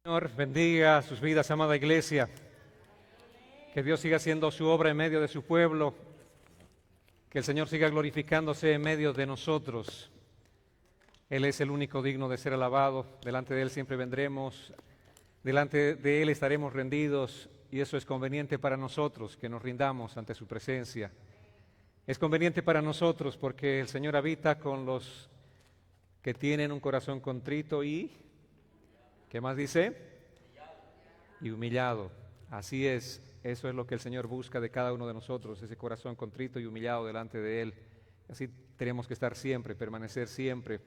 Señor, bendiga sus vidas, amada iglesia. Que Dios siga haciendo su obra en medio de su pueblo. Que el Señor siga glorificándose en medio de nosotros. Él es el único digno de ser alabado. Delante de Él siempre vendremos. Delante de Él estaremos rendidos. Y eso es conveniente para nosotros, que nos rindamos ante su presencia. Es conveniente para nosotros porque el Señor habita con los que tienen un corazón contrito y... ¿qué más dice? Y humillado. Así es, eso es lo que el Señor busca de cada uno de nosotros, ese corazón contrito y humillado delante de Él. Así tenemos que estar siempre, permanecer siempre.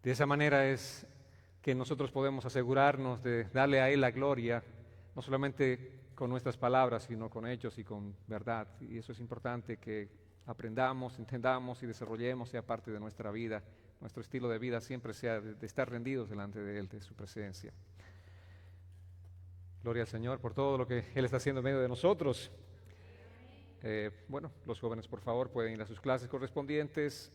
De esa manera es que nosotros podemos asegurarnos de darle a Él la gloria, no solamente con nuestras palabras, sino con hechos y con verdad. Y eso es importante que aprendamos, entendamos y desarrollemos, sea parte de nuestra vida. Nuestro estilo de vida siempre sea de estar rendidos delante de Él, de su presencia. Gloria al Señor por todo lo que Él está haciendo en medio de nosotros. Bueno, los jóvenes por favor pueden ir a sus clases correspondientes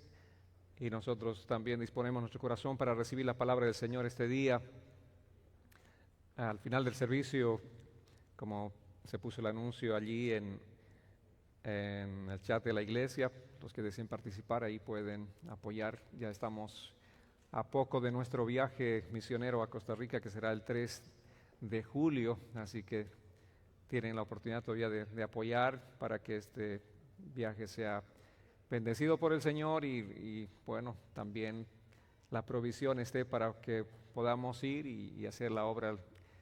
y nosotros también disponemos nuestro corazón para recibir la palabra del Señor este día. Al final del servicio, como se puso el anuncio allí en el chat de la iglesia, los que deseen participar ahí pueden apoyar. Ya estamos a poco de nuestro viaje misionero a Costa Rica, que será el 3 de julio, así que tienen la oportunidad todavía de apoyar para que este viaje sea bendecido por el Señor y bueno, también la provisión esté para que podamos ir y hacer la obra,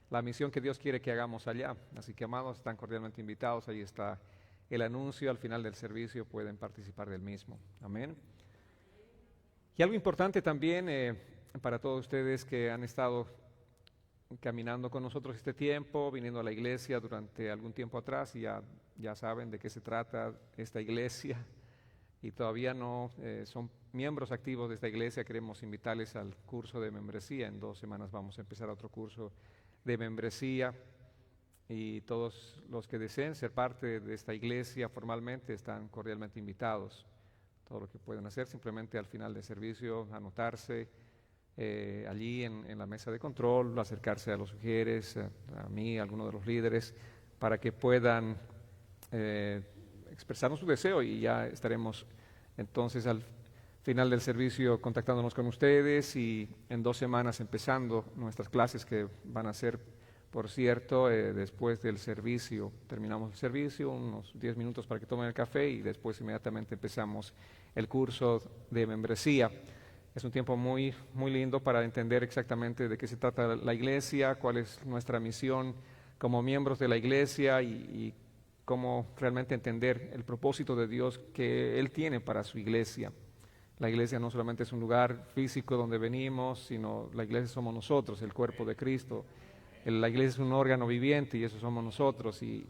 la misión que Dios quiere que hagamos allá. Así que, amados, están cordialmente invitados. Ahí está el anuncio al final del servicio, pueden participar del mismo. Amén. Y algo importante también para todos ustedes que han estado caminando con nosotros este tiempo, viniendo a la iglesia durante algún tiempo atrás, y ya saben de qué se trata esta iglesia, y todavía no son miembros activos de esta iglesia, queremos invitarles al curso de membresía. En 2 semanas vamos a empezar otro curso de membresía. Y todos los que deseen ser parte de esta iglesia formalmente están cordialmente invitados. Todo lo que pueden hacer, simplemente al final del servicio, anotarse allí en la mesa de control, acercarse a los sugieres, a mí, a alguno de los líderes, para que puedan expresarnos su deseo, y ya estaremos entonces al final del servicio contactándonos con ustedes, y en 2 semanas empezando nuestras clases, que van a ser, por cierto, después del servicio. Terminamos el servicio, unos 10 minutos para que tomen el café, y después inmediatamente empezamos el curso de membresía. Es un tiempo muy, muy lindo para entender exactamente de qué se trata la iglesia, cuál es nuestra misión como miembros de la iglesia y cómo realmente entender el propósito de Dios que Él tiene para su iglesia. La iglesia no solamente es un lugar físico donde venimos, sino la iglesia somos nosotros, el cuerpo de Cristo. La iglesia es un órgano viviente y eso somos nosotros, y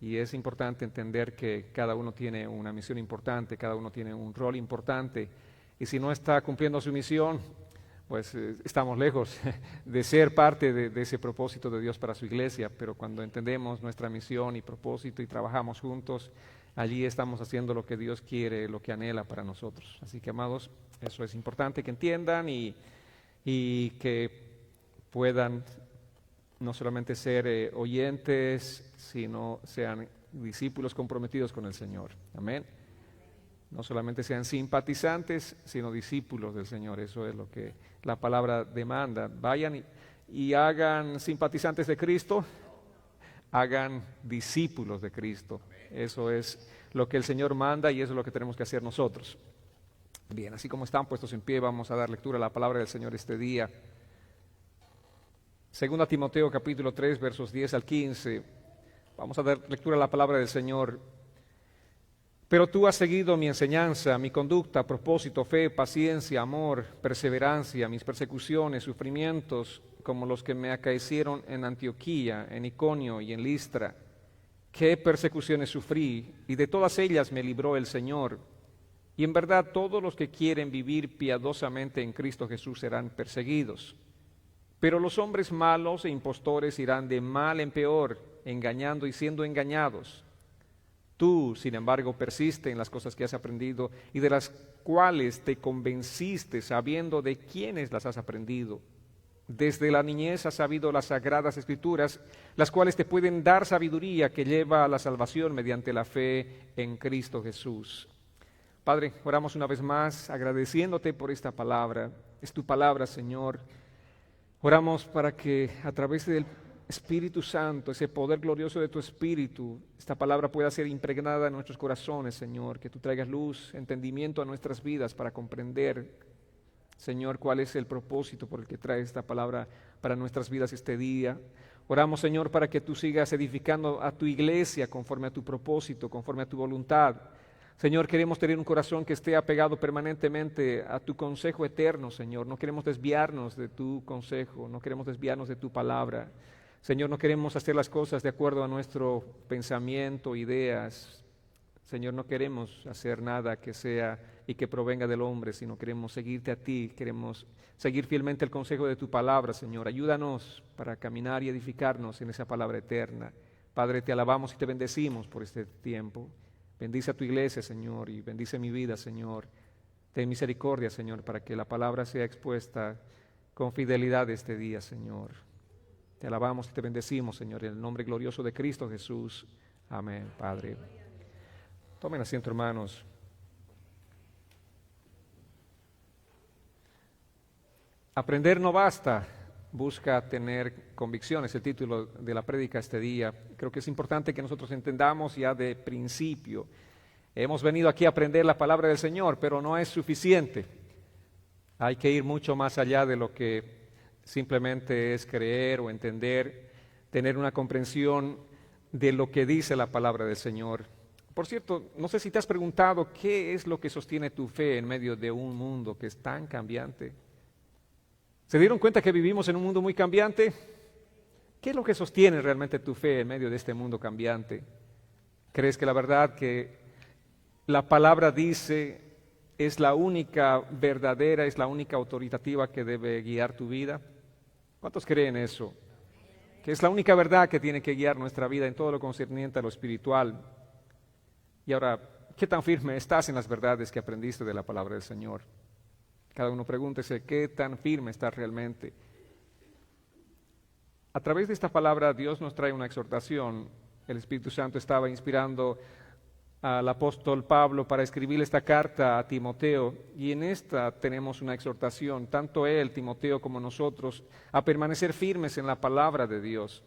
es importante entender que cada uno tiene una misión importante, cada uno tiene un rol importante, y si no está cumpliendo su misión, pues estamos lejos de ser parte de ese propósito de Dios para su iglesia. Pero cuando entendemos nuestra misión y propósito y trabajamos juntos, allí estamos haciendo lo que Dios quiere, lo que anhela para nosotros. Así que, amados, eso es importante que entiendan y que puedan no solamente ser oyentes, sino sean discípulos comprometidos con el Señor. Amén. No solamente sean simpatizantes, sino discípulos del Señor. Eso es lo que la palabra demanda. Vayan y hagan simpatizantes de Cristo, hagan discípulos de Cristo. Eso es lo que el Señor manda y eso es lo que tenemos que hacer nosotros. Bien, así como están puestos en pie, vamos a dar lectura a la palabra del Señor este día. 2 Timoteo capítulo 3, versos 10 al 15. Vamos a dar lectura a la palabra del Señor. Pero tú has seguido mi enseñanza, mi conducta, propósito, fe, paciencia, amor, perseverancia, mis persecuciones, sufrimientos, como los que me acaecieron en Antioquía, en Iconio y en Listra. Qué persecuciones sufrí, y de todas ellas me libró el Señor. Y en verdad todos los que quieren vivir piadosamente en Cristo Jesús serán perseguidos. Pero los hombres malos e impostores irán de mal en peor, engañando y siendo engañados. Tú, sin embargo, persiste en las cosas que has aprendido y de las cuales te convenciste, sabiendo de quiénes las has aprendido. Desde la niñez has sabido las sagradas escrituras, las cuales te pueden dar sabiduría que lleva a la salvación mediante la fe en Cristo Jesús. Padre, oramos una vez más agradeciéndote por esta palabra. Es tu palabra, Señor. Oramos para que a través del Espíritu Santo, ese poder glorioso de tu Espíritu, esta palabra pueda ser impregnada en nuestros corazones, Señor. Que tú traigas luz, entendimiento a nuestras vidas para comprender, Señor, cuál es el propósito por el que traes esta palabra para nuestras vidas este día. Oramos, Señor, para que tú sigas edificando a tu iglesia conforme a tu propósito, conforme a tu voluntad. Señor, queremos tener un corazón que esté apegado permanentemente a tu consejo eterno, Señor. No queremos desviarnos de tu consejo, no queremos desviarnos de tu palabra. Señor, no queremos hacer las cosas de acuerdo a nuestro pensamiento, ideas. Señor, no queremos hacer nada que sea y que provenga del hombre, sino queremos seguirte a ti, queremos seguir fielmente el consejo de tu palabra, Señor. Ayúdanos para caminar y edificarnos en esa palabra eterna. Padre, te alabamos y te bendecimos por este tiempo. Bendice a tu iglesia, Señor, y bendice mi vida, Señor. Ten misericordia, Señor, para que la palabra sea expuesta con fidelidad este día, Señor. Te alabamos y te bendecimos, Señor, en el nombre glorioso de Cristo Jesús. Amén, Padre. Tomen asiento, hermanos. Aprender no basta, busca tener convicciones. El título de la prédica este día. Creo que es importante que nosotros entendamos ya de principio. Hemos venido aquí a aprender la palabra del Señor, pero no es suficiente. Hay que ir mucho más allá de lo que simplemente es creer o entender, tener una comprensión de lo que dice la palabra del Señor. Por cierto, no sé si te has preguntado qué es lo que sostiene tu fe en medio de un mundo que es tan cambiante. ¿Se dieron cuenta que vivimos en un mundo muy cambiante? ¿Qué es lo que sostiene realmente tu fe en medio de este mundo cambiante? ¿Crees que la verdad que la palabra dice es la única verdadera, es la única autoritativa que debe guiar tu vida? ¿Cuántos creen eso? Que es la única verdad que tiene que guiar nuestra vida en todo lo concerniente a lo espiritual. Y ahora, ¿qué tan firme estás en las verdades que aprendiste de la palabra del Señor? Cada uno pregúntese, ¿qué tan firme estás realmente? A través de esta palabra Dios nos trae una exhortación. El Espíritu Santo estaba inspirando al apóstol Pablo para escribir esta carta a Timoteo, y en esta tenemos una exhortación, tanto él, Timoteo, como nosotros, a permanecer firmes en la palabra de Dios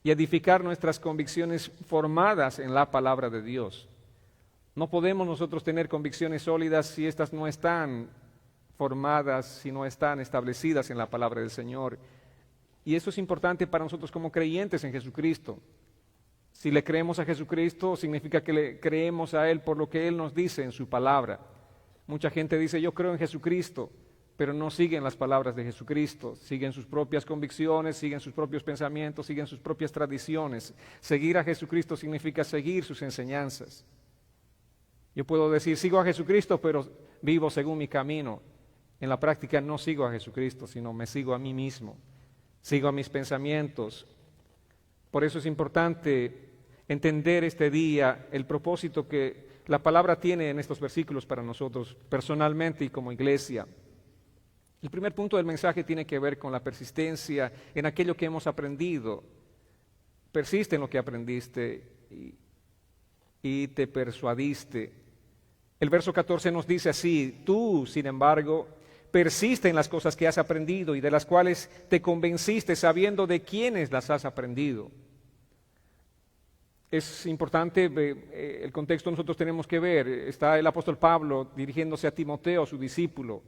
y edificar nuestras convicciones formadas en la palabra de Dios. No podemos nosotros tener convicciones sólidas si estas no están formadas, si no están establecidas en la palabra del Señor. Y eso es importante para nosotros como creyentes en Jesucristo. Si le creemos a Jesucristo, significa que le creemos a Él por lo que Él nos dice en su palabra. Mucha gente dice, yo creo en Jesucristo, pero no siguen las palabras de Jesucristo, siguen sus propias convicciones, siguen sus propios pensamientos, siguen sus propias tradiciones. Seguir a Jesucristo significa seguir sus enseñanzas. Yo puedo decir, sigo a Jesucristo, pero vivo según mi camino. En la práctica no sigo a Jesucristo, sino me sigo a mí mismo, sigo a mis pensamientos. Por eso es importante entender este día el propósito que la palabra tiene en estos versículos para nosotros personalmente y como iglesia. El primer punto del mensaje tiene que ver con la persistencia en aquello que hemos aprendido. Persiste en lo que aprendiste y te persuadiste. El verso 14 nos dice así, tú, sin embargo, persiste en las cosas que has aprendido y de las cuales te convenciste sabiendo de quiénes las has aprendido. Es importante el contexto nosotros tenemos que ver. Está el apóstol Pablo dirigiéndose a Timoteo, su discípulo.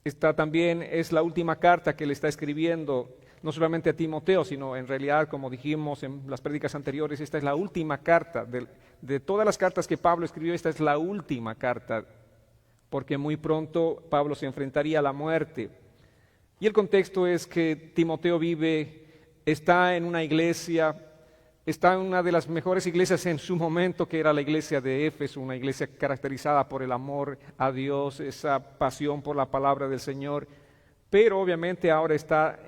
Esta también es la última carta que le está escribiendo, no solamente a Timoteo, sino en realidad, como dijimos en las prédicas anteriores, esta es la última carta. De todas las cartas que Pablo escribió, esta es la última carta, porque muy pronto Pablo se enfrentaría a la muerte. Y el contexto es que Timoteo está en una iglesia, está en una de las mejores iglesias en su momento, que era la iglesia de Éfeso, una iglesia caracterizada por el amor a Dios, esa pasión por la palabra del Señor, pero obviamente ahora está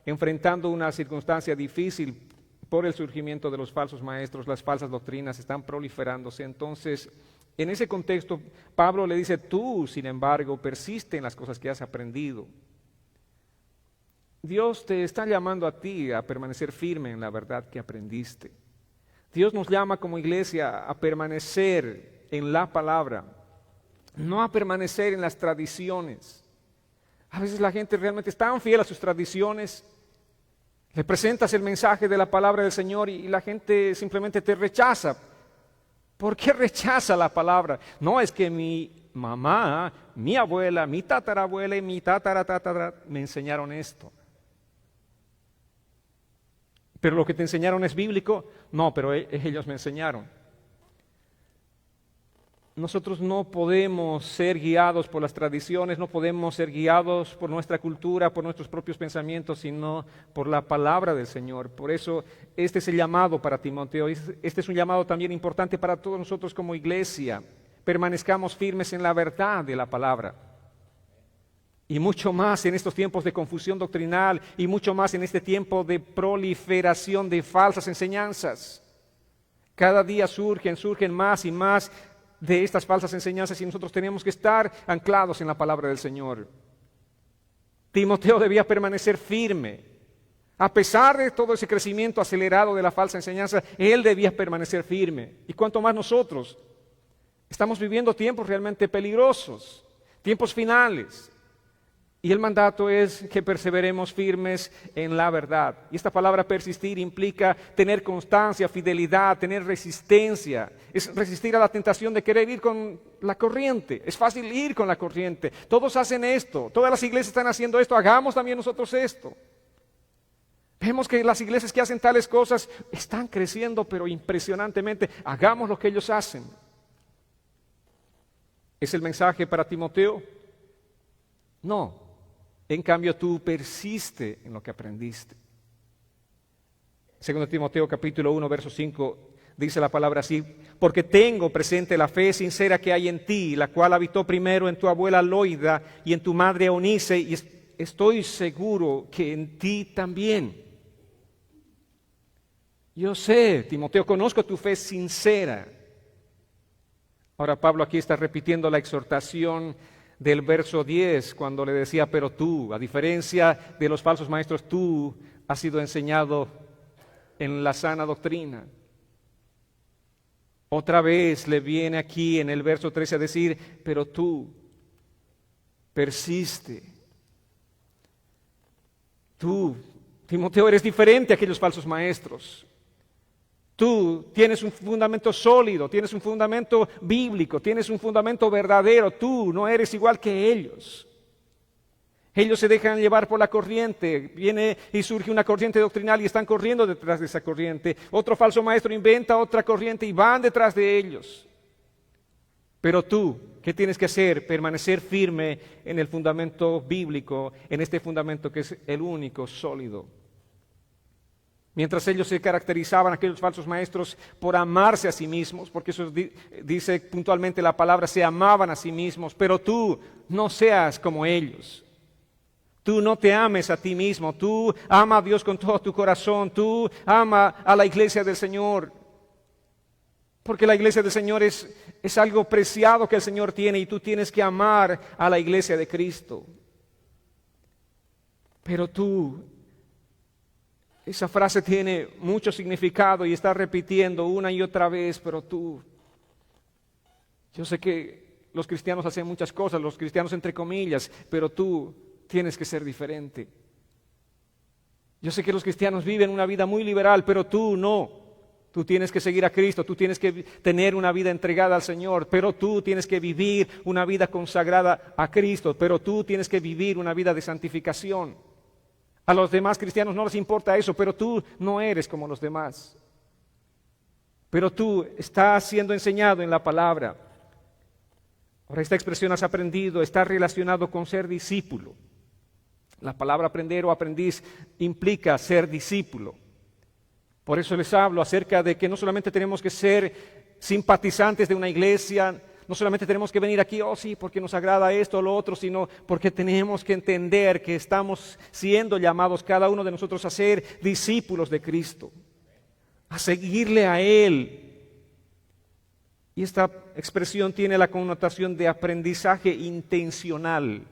enfrentando una circunstancia difícil por el surgimiento de los falsos maestros, las falsas doctrinas están proliferándose. Entonces, en ese contexto, Pablo le dice, tú, sin embargo, persiste en las cosas que has aprendido. Dios te está llamando a ti a permanecer firme en la verdad que aprendiste. Dios nos llama como iglesia a permanecer en la palabra, no a permanecer en las tradiciones. A veces la gente realmente es tan fiel a sus tradiciones. Le presentas el mensaje de la palabra del Señor y la gente simplemente te rechaza. ¿Por qué rechaza la palabra? No, es que mi mamá, mi abuela, mi tatarabuela y mi tatara me enseñaron esto. ¿Pero lo que te enseñaron es bíblico? No, pero ellos me enseñaron. Nosotros no podemos ser guiados por las tradiciones, no podemos ser guiados por nuestra cultura, por nuestros propios pensamientos, sino por la palabra del Señor. Por eso este es el llamado para Timoteo. Este es un llamado también importante para todos nosotros como iglesia. Permanezcamos firmes en la verdad de la palabra. Y mucho más en estos tiempos de confusión doctrinal y mucho más en este tiempo de proliferación de falsas enseñanzas. Cada día surgen más y más de estas falsas enseñanzas y nosotros tenemos que estar anclados en la palabra del Señor. Timoteo debía permanecer firme. A pesar de todo ese crecimiento acelerado de la falsa enseñanza, él debía permanecer firme. Y cuanto más nosotros estamos viviendo tiempos realmente peligrosos, tiempos finales. Y el mandato es que perseveremos firmes en la verdad. Y esta palabra persistir implica tener constancia, fidelidad, tener resistencia. Es resistir a la tentación de querer ir con la corriente. Es fácil ir con la corriente. Todos hacen esto. Todas las iglesias están haciendo esto. Hagamos también nosotros esto. Vemos que las iglesias que hacen tales cosas están creciendo, pero impresionantemente. Hagamos lo que ellos hacen. ¿Es el mensaje para Timoteo? No. En cambio, tú persiste en lo que aprendiste. Segundo Timoteo capítulo 1, verso 5, dice la palabra así: porque tengo presente la fe sincera que hay en ti, la cual habitó primero en tu abuela Loida y en tu madre Eunice, y estoy seguro que en ti también. Yo sé, Timoteo, conozco tu fe sincera. Ahora Pablo aquí está repitiendo la exhortación del verso 10, cuando le decía, pero tú, a diferencia de los falsos maestros, tú has sido enseñado en la sana doctrina. Otra vez le viene aquí en el verso 13 a decir, pero tú persiste. Tú, Timoteo, eres diferente a aquellos falsos maestros. Tú tienes un fundamento sólido, tienes un fundamento bíblico, tienes un fundamento verdadero. Tú no eres igual que ellos. Ellos se dejan llevar por la corriente, viene y surge una corriente doctrinal y están corriendo detrás de esa corriente. Otro falso maestro inventa otra corriente y van detrás de ellos. Pero tú, ¿qué tienes que hacer? Permanecer firme en el fundamento bíblico, en este fundamento que es el único sólido. Mientras ellos se caracterizaban, aquellos falsos maestros, por amarse a sí mismos, porque eso dice puntualmente la palabra, se amaban a sí mismos, pero tú no seas como ellos. Tú no te ames a ti mismo, tú ama a Dios con todo tu corazón, tú ama a la iglesia del Señor, porque la iglesia del Señor es algo preciado que el Señor tiene y tú tienes que amar a la iglesia de Cristo. Pero tú, esa frase tiene mucho significado y está repitiendo una y otra vez, pero tú. Yo sé que los cristianos hacen muchas cosas, los cristianos entre comillas, pero tú tienes que ser diferente. Yo sé que los cristianos viven una vida muy liberal, pero tú no. Tú tienes que seguir a Cristo, tú tienes que tener una vida entregada al Señor, pero tú tienes que vivir una vida consagrada a Cristo, pero tú tienes que vivir una vida de santificación. A los demás cristianos no les importa eso, pero tú no eres como los demás. Pero tú estás siendo enseñado en la palabra. Ahora, esta expresión has aprendido está relacionado con ser discípulo. La palabra aprender o aprendiz implica ser discípulo. Por eso les hablo acerca de que no solamente tenemos que ser simpatizantes de una iglesia, no solamente tenemos que venir aquí, oh sí, porque nos agrada esto o lo otro, sino porque tenemos que entender que estamos siendo llamados cada uno de nosotros a ser discípulos de Cristo, a seguirle a Él. Y esta expresión tiene la connotación de aprendizaje intencional.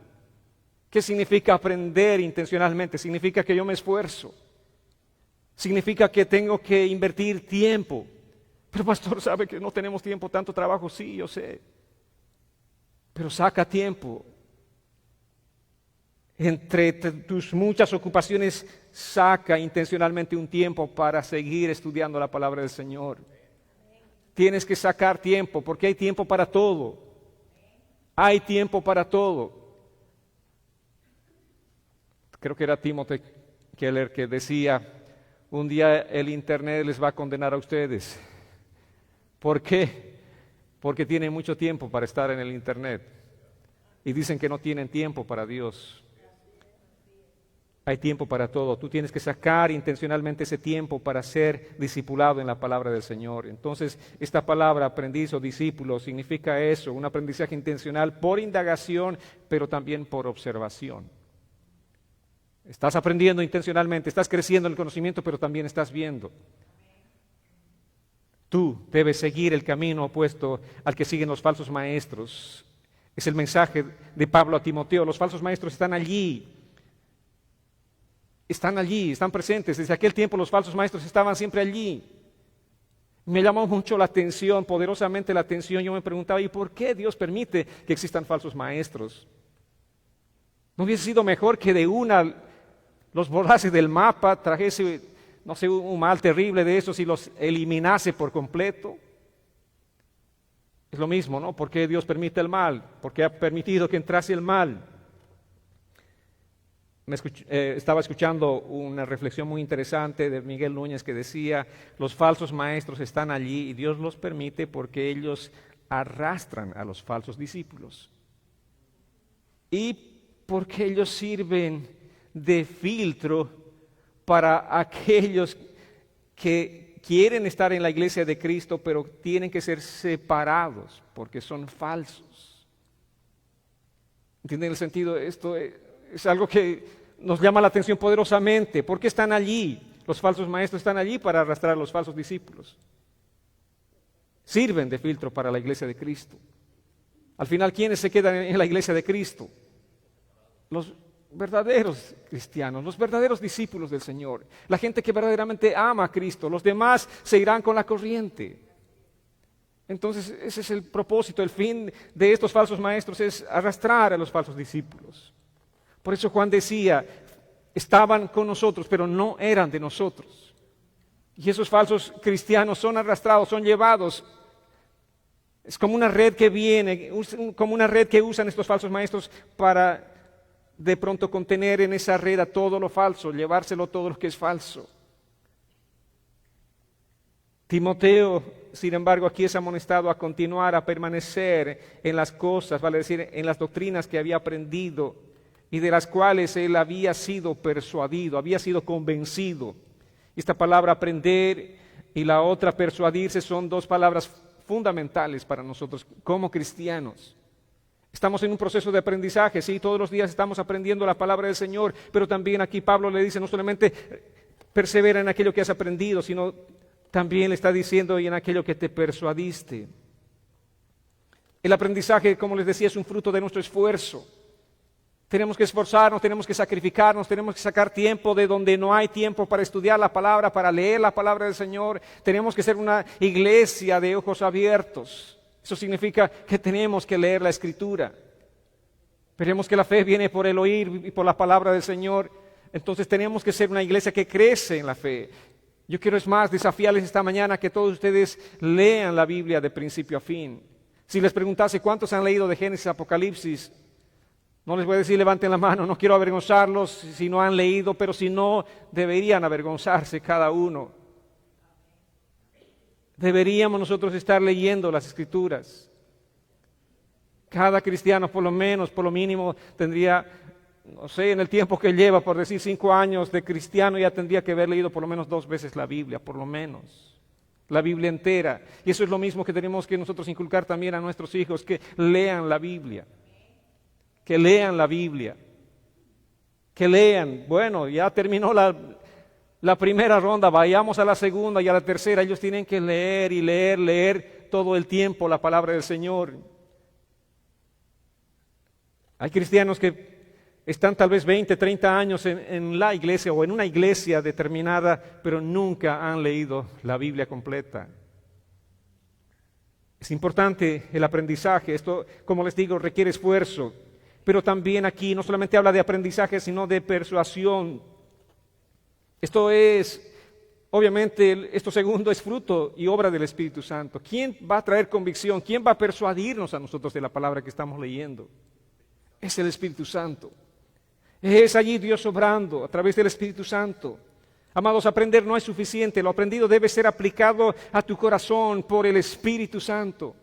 ¿Qué significa aprender intencionalmente? Significa que yo me esfuerzo. Significa que tengo que invertir tiempo. Pero pastor, ¿sabe que no tenemos tiempo, tanto trabajo? Sí, yo sé. Pero saca tiempo. Entre tus muchas ocupaciones, saca intencionalmente un tiempo para seguir estudiando la palabra del Señor. Tienes que sacar tiempo, porque hay tiempo para todo. Hay tiempo para todo. Creo que era Timothy Keller que decía, un día el Internet les va a condenar a ustedes. ¿Por qué? Porque tienen mucho tiempo para estar en el Internet. Y dicen que no tienen tiempo para Dios. Hay tiempo para todo. Tú tienes que sacar intencionalmente ese tiempo para ser discipulado en la palabra del Señor. Entonces, esta palabra aprendiz o discípulo significa eso, un aprendizaje intencional por indagación, pero también por observación. Estás aprendiendo intencionalmente, estás creciendo en el conocimiento, pero también estás viendo. Tú debes seguir el camino opuesto al que siguen los falsos maestros. Es el mensaje de Pablo a Timoteo. Los falsos maestros están allí, están presentes. Desde aquel tiempo los falsos maestros estaban siempre allí. Me llamó mucho la atención, poderosamente la atención. Yo me preguntaba, ¿y por qué Dios permite que existan falsos maestros? ¿No hubiese sido mejor que de una los borrase del mapa, trajese, no sé, un mal terrible de esos y los eliminase por completo? Es lo mismo, ¿no? ¿Por qué Dios permite el mal? ¿Por qué ha permitido que entrase el mal? Estaba escuchando una reflexión muy interesante de Miguel Núñez que decía, los falsos maestros están allí y Dios los permite porque ellos arrastran a los falsos discípulos. Y porque ellos sirven de filtro para aquellos que quieren estar en la iglesia de Cristo, pero tienen que ser separados porque son falsos. ¿Entienden el sentido? Esto es algo que nos llama la atención poderosamente. ¿Por qué están allí? Los falsos maestros están allí para arrastrar a los falsos discípulos. Sirven de filtro para la iglesia de Cristo. Al final, ¿quiénes se quedan en la iglesia de Cristo? Los verdaderos cristianos, los verdaderos discípulos del Señor, la gente que verdaderamente ama a Cristo. Los demás se irán con la corriente. Entonces ese es el propósito, el fin de estos falsos maestros es arrastrar a los falsos discípulos. Por eso Juan decía, estaban con nosotros, pero no eran de nosotros. Y esos falsos cristianos son arrastrados, son llevados. Es como una red que viene, como una red que usan estos falsos maestros para de pronto contener en esa red a todo lo falso, llevárselo todo lo que es falso. Timoteo, sin embargo, aquí es amonestado a continuar, a permanecer en las cosas, vale decir, en las doctrinas que había aprendido y de las cuales él había sido persuadido, había sido convencido. Esta palabra aprender y la otra persuadirse son dos palabras fundamentales para nosotros como cristianos. Estamos en un proceso de aprendizaje, sí, todos los días estamos aprendiendo la palabra del Señor, pero también aquí Pablo le dice no solamente persevera en aquello que has aprendido, sino también le está diciendo y en aquello que te persuadiste. El aprendizaje, como les decía, es un fruto de nuestro esfuerzo. Tenemos que esforzarnos, tenemos que sacrificarnos, tenemos que sacar tiempo de donde no hay tiempo para estudiar la palabra, para leer la palabra del Señor. Tenemos que ser una iglesia de ojos abiertos. Eso significa que tenemos que leer la Escritura. Veremos que la fe viene por el oír y por la palabra del Señor. Entonces tenemos que ser una iglesia que crece en la fe. Yo quiero, es más, desafiarles esta mañana que todos ustedes lean la Biblia de principio a fin. Si les preguntase cuántos han leído de Génesis a Apocalipsis, no les voy a decir levanten la mano, no quiero avergonzarlos si no han leído, pero si no, deberían avergonzarse cada uno. Deberíamos nosotros estar leyendo las Escrituras. Cada cristiano por lo menos, por lo mínimo, tendría, no sé, en el tiempo que lleva, por decir 5 años de cristiano, ya tendría que haber leído por lo menos 2 veces la Biblia, por lo menos. La Biblia entera. Y eso es lo mismo que tenemos que nosotros inculcar también a nuestros hijos, que lean la Biblia. Que lean la Biblia. Que lean. Bueno, ya terminó la primera ronda, vayamos a la segunda y a la tercera. Ellos tienen que leer y leer todo el tiempo la palabra del Señor. Hay cristianos que Están tal vez 20, 30 años en la iglesia o en una iglesia determinada, pero nunca han leído la Biblia completa. Es importante el aprendizaje. Esto, como les digo, requiere esfuerzo. Pero también aquí no solamente habla de aprendizaje, sino de persuasión. Esto es, obviamente, esto segundo es fruto y obra del Espíritu Santo. ¿Quién va a traer convicción? ¿Quién va a persuadirnos a nosotros de la palabra que estamos leyendo? Es el Espíritu Santo. Es allí Dios obrando a través del Espíritu Santo. Amados, aprender no es suficiente. Lo aprendido debe ser aplicado a tu corazón por el Espíritu Santo.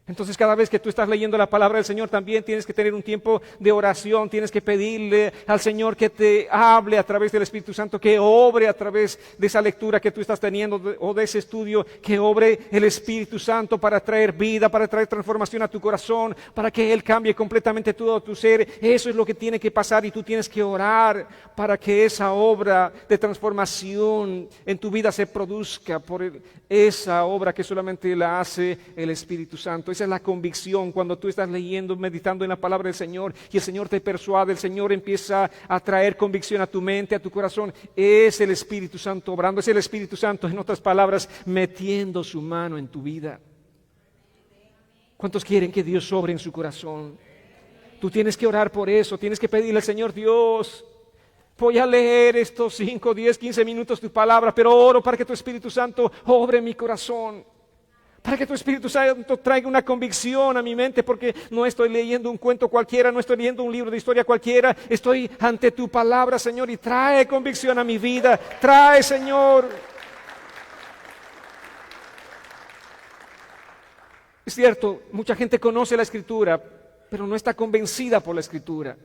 Entonces, cada vez que tú estás leyendo la palabra del Señor, también tienes que tener un tiempo de oración, tienes que pedirle al Señor que te hable a través del Espíritu Santo, que obre a través de esa lectura que tú estás teniendo o de ese estudio, que obre el Espíritu Santo para traer vida, para traer transformación a tu corazón, para que Él cambie completamente todo tu ser. Eso es lo que tiene que pasar y tú tienes que orar para que esa obra de transformación en tu vida se produzca por esa obra que solamente la hace el Espíritu Santo. Esa es la convicción cuando tú estás leyendo, meditando en la palabra del Señor y el Señor te persuade, el Señor empieza a traer convicción a tu mente, a tu corazón. Es el Espíritu Santo obrando, es el Espíritu Santo, en otras palabras, metiendo su mano en tu vida. ¿Cuántos quieren que Dios obre en su corazón? Tú tienes que orar por eso, tienes que pedirle al Señor: Dios, voy a leer estos 5, 10, 15 minutos tu palabra, pero oro para que tu Espíritu Santo obre en mi corazón. Para que tu Espíritu Santo traiga una convicción a mi mente, porque no estoy leyendo un cuento cualquiera, no estoy leyendo un libro de historia cualquiera, estoy ante tu palabra, Señor, y trae convicción a mi vida, trae, Señor. Es cierto, mucha gente conoce la Escritura, pero no está convencida por la Escritura.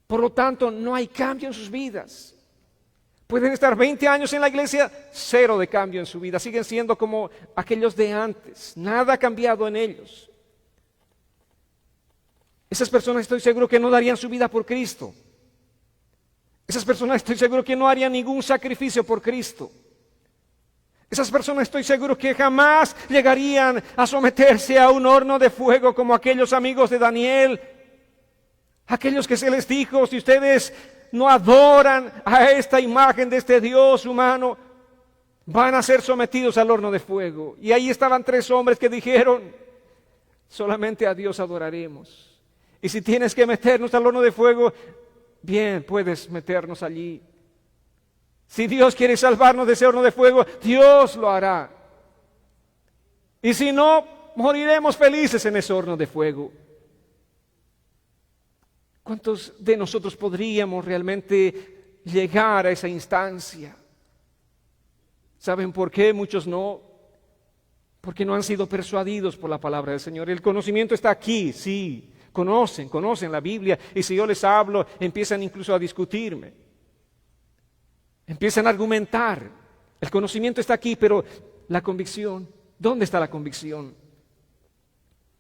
Por lo tanto, no hay cambio en sus vidas. Pueden estar 20 años en la iglesia, cero de cambio en su vida. Siguen siendo como aquellos de antes. Nada ha cambiado en ellos. Esas personas estoy seguro que no darían su vida por Cristo. Esas personas estoy seguro que no harían ningún sacrificio por Cristo. Esas personas estoy seguro que jamás llegarían a someterse a un horno de fuego como aquellos amigos de Daniel. Aquellos que se les dijo: si ustedes no adoran a esta imagen de este Dios humano, van a ser sometidos al horno de fuego. Y ahí estaban 3 hombres que dijeron: solamente a Dios adoraremos. Y si tienes que meternos al horno de fuego, bien, puedes meternos allí. Si Dios quiere salvarnos de ese horno de fuego, Dios lo hará. Y si no, moriremos felices en ese horno de fuego. ¿Cuántos de nosotros podríamos realmente llegar a esa instancia? ¿Saben por qué muchos no? Porque no han sido persuadidos por la palabra del Señor. El conocimiento está aquí, sí. Conocen la Biblia, y si yo les hablo, empiezan incluso a discutirme. Empiezan a argumentar. El conocimiento está aquí, pero la convicción, ¿dónde está la convicción?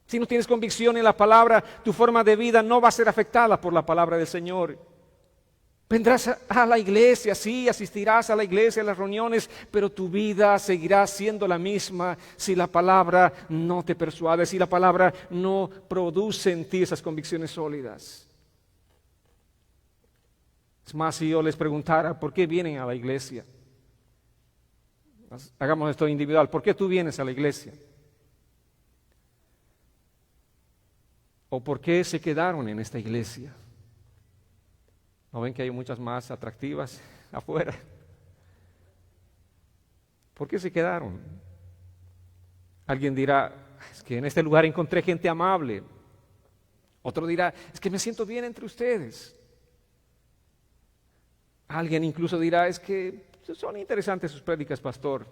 Si no tienes convicción en la palabra, tu forma de vida no va a ser afectada por la palabra del Señor. Vendrás a la iglesia, sí, asistirás a la iglesia, a las reuniones, pero tu vida seguirá siendo la misma si la palabra no te persuade, si la palabra no produce en ti esas convicciones sólidas. Es más, si yo les preguntara: ¿por qué vienen a la iglesia? Hagamos esto individual. ¿Por qué tú vienes a la iglesia? ¿O por qué se quedaron en esta iglesia? ¿No ven que hay muchas más atractivas afuera? ¿Por qué se quedaron? Alguien dirá: es que en este lugar encontré gente amable. Otro dirá: es que me siento bien entre ustedes. Alguien incluso dirá: es que son interesantes sus prédicas, pastor.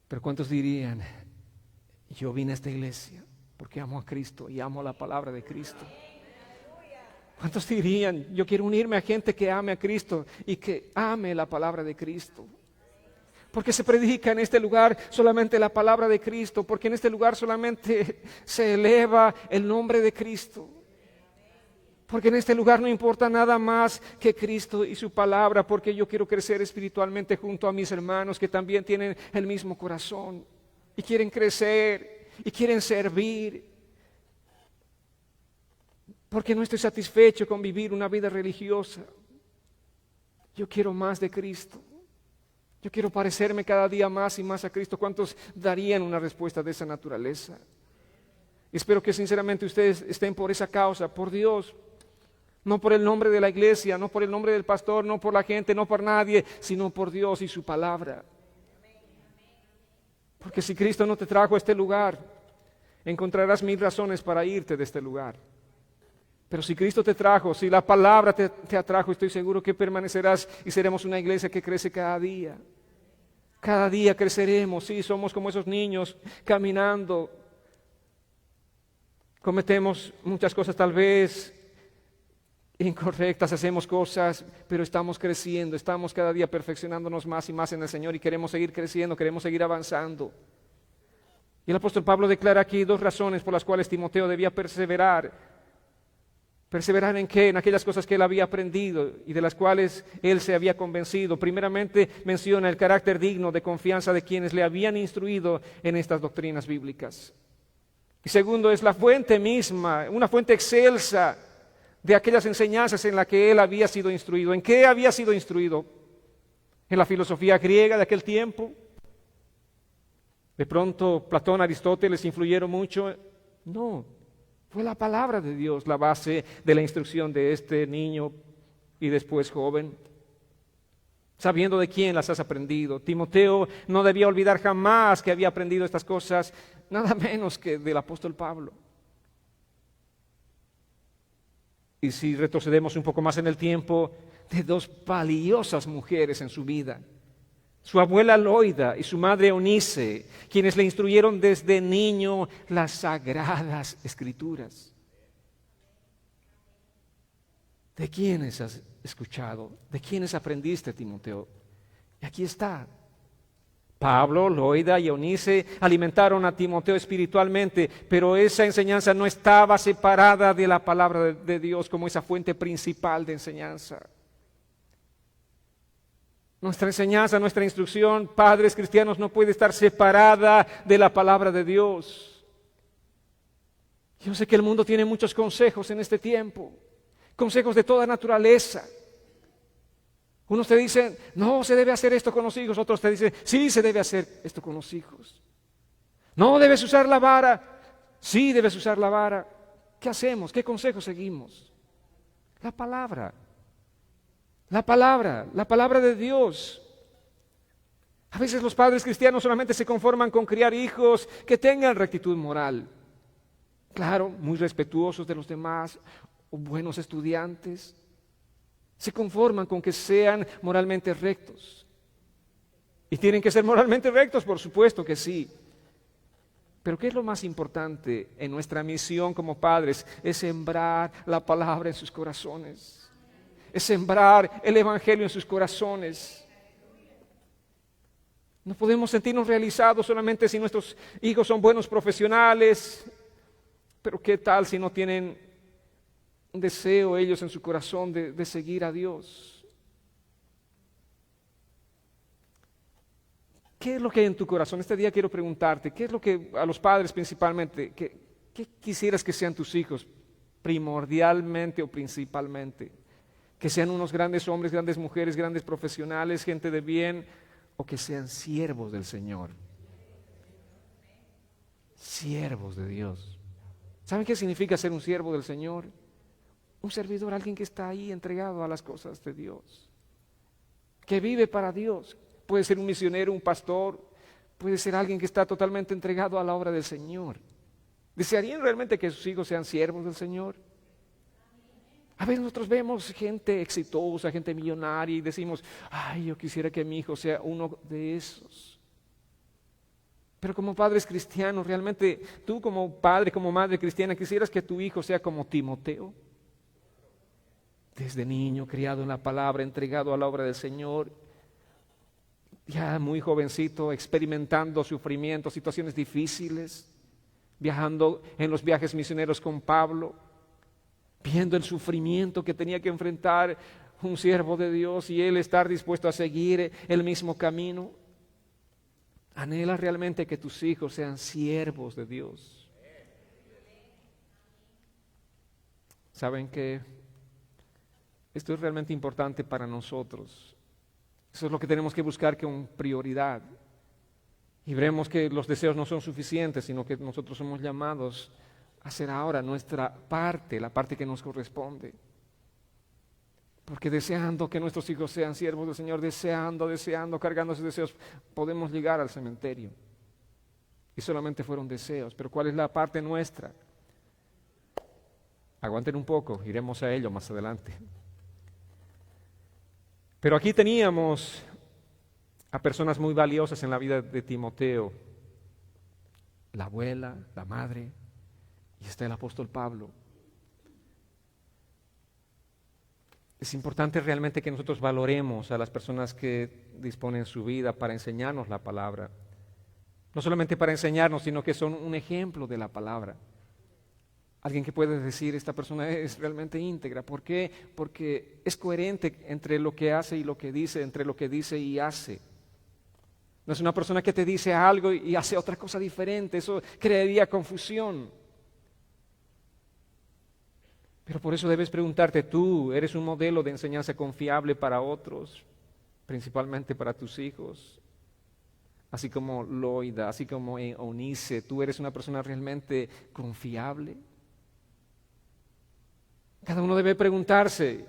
Pero ¿cuántos dirían: yo vine a esta iglesia porque amo a Cristo y amo la palabra de Cristo? ¿Cuántos dirían: yo quiero unirme a gente que ame a Cristo y que ame la palabra de Cristo? Porque se predica en este lugar solamente la palabra de Cristo, porque en este lugar solamente se eleva el nombre de Cristo. Porque en este lugar no importa nada más que Cristo y su palabra, porque yo quiero crecer espiritualmente junto a mis hermanos que también tienen el mismo corazón y quieren crecer y quieren servir. porque no estoy satisfecho con vivir una vida religiosa. Yo quiero más de Cristo. Yo quiero parecerme cada día más y más a Cristo. ¿Cuántos darían una respuesta de esa naturaleza? Espero que sinceramente ustedes estén por esa causa, por Dios. No por el nombre de la iglesia, no por el nombre del pastor, no por la gente, no por nadie, sino por Dios y su palabra. Porque si Cristo no te trajo a este lugar, encontrarás 1000 razones para irte de este lugar. Pero si Cristo te trajo, si la palabra te atrajo, estoy seguro que permanecerás y seremos una iglesia que crece cada día. Cada día creceremos, sí, somos como esos niños caminando. Cometemos muchas cosas tal vez incorrectas, hacemos cosas, pero estamos creciendo, estamos cada día perfeccionándonos más y más en el Señor y queremos seguir creciendo, queremos seguir avanzando. Y el apóstol Pablo declara aquí 2 razones por las cuales Timoteo debía perseverar. ¿Perseverar en qué? En aquellas cosas que él había aprendido y de las cuales él se había convencido. Primeramente menciona el carácter digno de confianza de quienes le habían instruido en estas doctrinas bíblicas. Y segundo, es la fuente misma, una fuente excelsa de aquellas enseñanzas en las que él había sido instruido. ¿En qué había sido instruido? ¿En la filosofía griega de aquel tiempo? ¿De pronto Platón, Aristóteles influyeron mucho? No, fue la palabra de Dios la base de la instrucción de este niño y después joven. Sabiendo de quién las has aprendido. Timoteo no debía olvidar jamás que había aprendido estas cosas, nada menos que del apóstol Pablo. Y si retrocedemos un poco más en el tiempo, de 2 valiosas mujeres en su vida. Su abuela Loida y su madre Eunice, quienes le instruyeron desde niño las sagradas escrituras. ¿De quiénes has escuchado? ¿De quiénes aprendiste, Timoteo? Y aquí está. Pablo, Loida y Eunice alimentaron a Timoteo espiritualmente, pero esa enseñanza no estaba separada de la palabra de Dios como esa fuente principal de enseñanza. Nuestra enseñanza, nuestra instrucción, padres cristianos, no puede estar separada de la palabra de Dios. Yo sé que el mundo tiene muchos consejos en este tiempo, consejos de toda naturaleza. Unos te dicen, no se debe hacer esto con los hijos, otros te dicen, sí se debe hacer esto con los hijos. No debes usar la vara, sí debes usar la vara. ¿Qué hacemos? ¿Qué consejos seguimos? La palabra. La palabra de Dios. A veces los padres cristianos solamente se conforman con criar hijos que tengan rectitud moral. Claro, muy respetuosos de los demás, o buenos estudiantes. Se conforman con que sean moralmente rectos. Y tienen que ser moralmente rectos, por supuesto que sí. Pero ¿qué es lo más importante en nuestra misión como padres? Es sembrar la palabra en sus corazones. Es sembrar el evangelio en sus corazones. No podemos sentirnos realizados solamente si nuestros hijos son buenos profesionales, pero ¿qué tal si no tienen un deseo ellos en su corazón de seguir a Dios? ¿Qué es lo que hay en tu corazón? Este día quiero preguntarte, ¿qué es lo que a los padres principalmente, qué quisieras que sean tus hijos primordialmente o principalmente? Que sean unos grandes hombres, grandes mujeres, grandes profesionales, gente de bien, o que sean siervos del Señor. Siervos de Dios. ¿Saben qué significa ser un siervo del Señor? Un servidor, alguien que está ahí entregado a las cosas de Dios, que vive para Dios. Puede ser un misionero, un pastor, puede ser alguien que está totalmente entregado a la obra del Señor. ¿Desearían realmente que sus hijos sean siervos del Señor? A veces nosotros vemos gente exitosa, gente millonaria y decimos, ay, yo quisiera que mi hijo sea uno de esos. Pero como padres cristianos, realmente tú como padre, como madre cristiana, quisieras que tu hijo sea como Timoteo. Desde niño, criado en la palabra, entregado a la obra del Señor, ya muy jovencito, experimentando sufrimiento, situaciones difíciles, viajando en los viajes misioneros con Pablo, viendo el sufrimiento que tenía que enfrentar un siervo de Dios y él estar dispuesto a seguir el mismo camino. Anhela realmente que tus hijos sean siervos de Dios. ¿Saben que esto es realmente importante para nosotros? Eso es lo que tenemos que buscar con prioridad. Y veremos que los deseos no son suficientes, sino que nosotros somos llamados a hacer ahora nuestra parte, la parte que nos corresponde. Porque deseando que nuestros hijos sean siervos del Señor, deseando, cargando esos deseos, podemos llegar al cementerio. Y solamente fueron deseos, pero ¿cuál es la parte nuestra? Aguanten un poco, iremos a ello más adelante. Pero aquí teníamos a personas muy valiosas en la vida de Timoteo, la abuela, la madre, y está el apóstol Pablo. Es importante realmente que nosotros valoremos a las personas que disponen su vida para enseñarnos la palabra. No solamente para enseñarnos, sino que son un ejemplo de la palabra. Alguien que puede decir, esta persona es realmente íntegra. ¿Por qué? Porque es coherente entre lo que hace y lo que dice, entre lo que dice y hace. No es una persona que te dice algo y hace otra cosa diferente. Eso crearía confusión. Pero por eso debes preguntarte, ¿tú eres un modelo de enseñanza confiable para otros? Principalmente para tus hijos. Así como Loida, así como Eunice, ¿tú eres una persona realmente confiable? Cada uno debe preguntarse.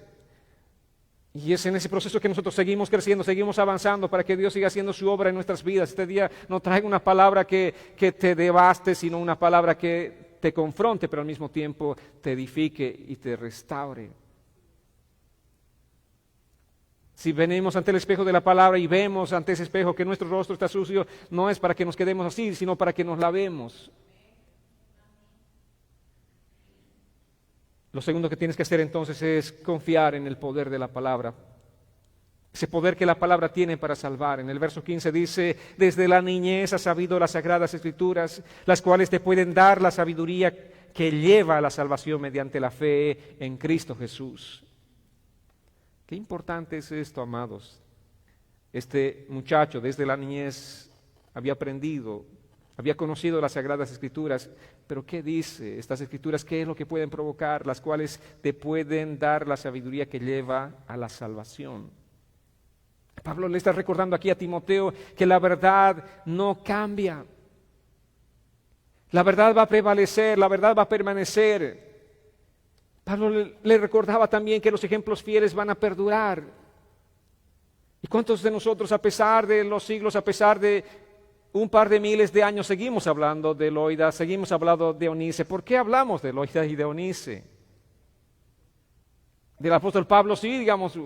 Y es en ese proceso que nosotros seguimos creciendo, seguimos avanzando para que Dios siga haciendo su obra en nuestras vidas. Este día no traiga una palabra que te devaste, sino una palabra que te confronte, pero al mismo tiempo te edifique y te restaure. Si venimos ante el espejo de la palabra y vemos ante ese espejo que nuestro rostro está sucio, no es para que nos quedemos así, sino para que nos lavemos. Lo segundo que tienes que hacer entonces es confiar en el poder de la palabra. Ese poder que la palabra tiene para salvar. En el verso 15 dice, desde la niñez has sabido las sagradas escrituras, las cuales te pueden dar la sabiduría que lleva a la salvación mediante la fe en Cristo Jesús. Qué importante es esto, amados. Este muchacho desde la niñez había aprendido, había conocido las sagradas escrituras, pero ¿qué dice estas escrituras? ¿Qué es lo que pueden provocar? Las cuales te pueden dar la sabiduría que lleva a la salvación. Pablo le está recordando aquí a Timoteo que la verdad no cambia. La verdad va a prevalecer, la verdad va a permanecer. Pablo le recordaba también que los ejemplos fieles van a perdurar. ¿Y cuántos de nosotros, a pesar de los siglos, a pesar de un par de miles de años, seguimos hablando de Loida, seguimos hablando de Eunice? ¿Por qué hablamos de Loida y de Eunice? Del apóstol Pablo, sí, digamos,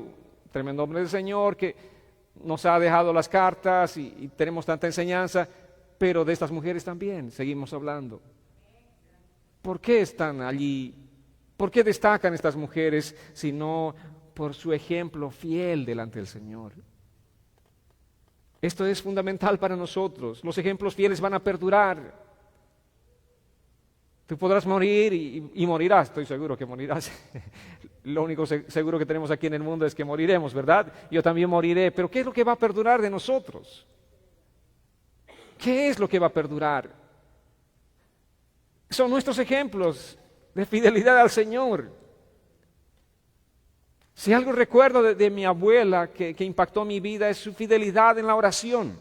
tremendo hombre del Señor que nos ha dejado las cartas y tenemos tanta enseñanza, pero de estas mujeres también seguimos hablando. ¿Por qué están allí? ¿Por qué destacan estas mujeres sino por su ejemplo fiel delante del Señor? Esto es fundamental para nosotros. Los ejemplos fieles van a perdurar. Tú podrás morir y morirás, estoy seguro que morirás. Lo único seguro que tenemos aquí en el mundo es que moriremos, ¿verdad? Yo también moriré, pero ¿qué es lo que va a perdurar de nosotros? ¿Qué es lo que va a perdurar? Son nuestros ejemplos de fidelidad al Señor. Si algo recuerdo de mi abuela que impactó mi vida es su fidelidad en la oración.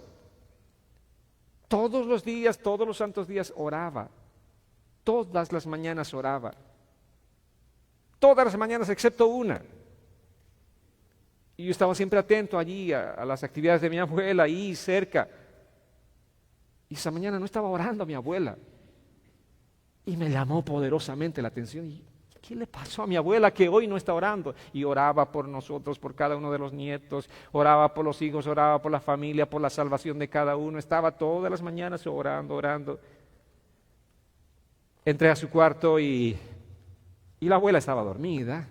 Todos los días, todos los santos días oraba. Todas las mañanas oraba. Todas las mañanas excepto una. Y yo estaba siempre atento allí a las actividades de mi abuela, ahí cerca. Y esa mañana no estaba orando a mi abuela. Y me llamó poderosamente la atención. ¿Y qué le pasó a mi abuela que hoy no está orando? Y oraba por nosotros, por cada uno de los nietos, oraba por los hijos, oraba por la familia, por la salvación de cada uno. Estaba todas las mañanas orando. Entré a su cuarto y la abuela estaba dormida.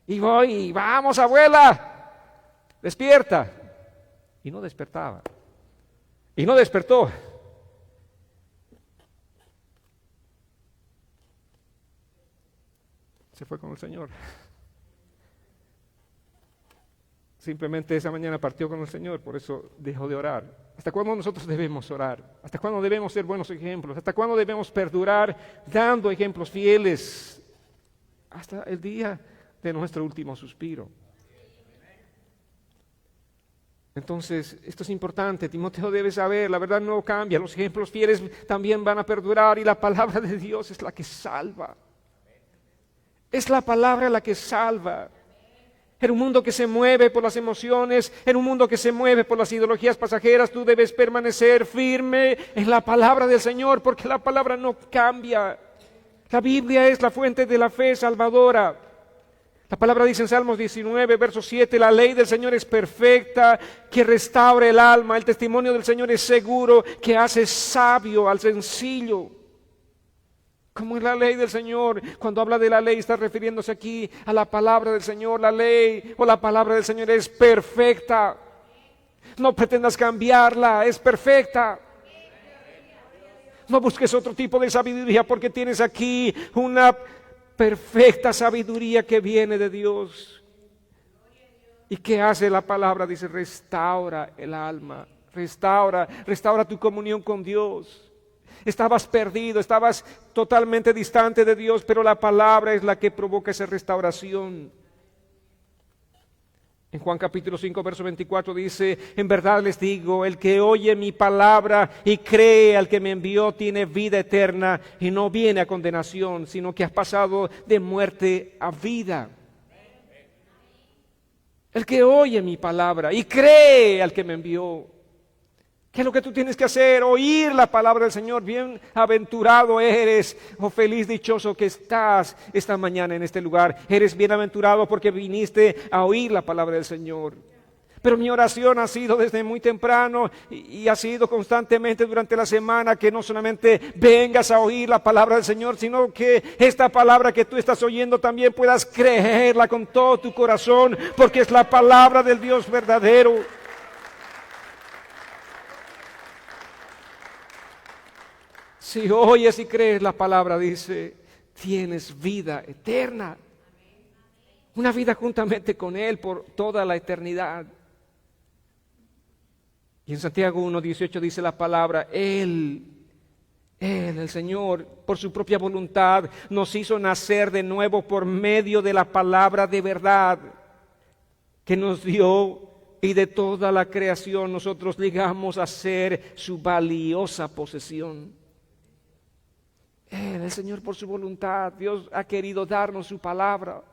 Y voy, vamos abuela, despierta. Y no despertaba. Y no despertó. Se fue con el Señor. Simplemente esa mañana partió con el Señor, por eso dejó de orar. ¿Hasta cuándo nosotros debemos orar? ¿Hasta cuándo debemos ser buenos ejemplos? ¿Hasta cuándo debemos perdurar dando ejemplos fieles? hasta el día de nuestro último suspiro. Entonces, esto es importante. Timoteo debe saber, la verdad no cambia, los ejemplos fieles también van a perdurar y la palabra de Dios es la que salva. Es la palabra la que salva. En un mundo que se mueve por las emociones, en un mundo que se mueve por las ideologías pasajeras, tú debes permanecer firme en la palabra del Señor, porque la palabra no cambia. La Biblia es la fuente de la fe salvadora. La palabra dice en Salmos 19, verso 7, la ley del Señor es perfecta, que restaura el alma. El testimonio del Señor es seguro, que hace sabio al sencillo. Como es la ley del Señor. Cuando habla de la ley está refiriéndose aquí a la palabra del Señor. La ley o la palabra del Señor es perfecta. No pretendas cambiarla, es perfecta. No busques otro tipo de sabiduría porque tienes aquí una perfecta sabiduría que viene de Dios. ¿Y qué hace la palabra? Dice, restaura el alma, restaura tu comunión con Dios. Estabas perdido, estabas totalmente distante de Dios, pero la palabra es la que provoca esa restauración. En Juan capítulo 5, verso 24 dice, en verdad les digo, el que oye mi palabra y cree al que me envió tiene vida eterna y no viene a condenación, sino que ha pasado de muerte a vida. El que oye mi palabra y cree al que me envió. ¿Qué es lo que tú tienes que hacer? Oír la palabra del Señor. Bienaventurado eres, oh feliz, dichoso que estás esta mañana en este lugar. Eres bienaventurado porque viniste a oír la palabra del Señor. Pero mi oración ha sido desde muy temprano y ha sido constantemente durante la semana que no solamente vengas a oír la palabra del Señor, sino que esta palabra que tú estás oyendo también puedas creerla con todo tu corazón, porque es la palabra del Dios verdadero. Si oyes y crees la palabra, dice, tienes vida eterna. Una vida juntamente con Él por toda la eternidad. Y en Santiago 1:18 dice la palabra, Él, el Señor, por su propia voluntad, nos hizo nacer de nuevo por medio de la palabra de verdad que nos dio, y de toda la creación nosotros llegamos a ser su valiosa posesión. El Señor por su voluntad, Dios ha querido darnos su palabra.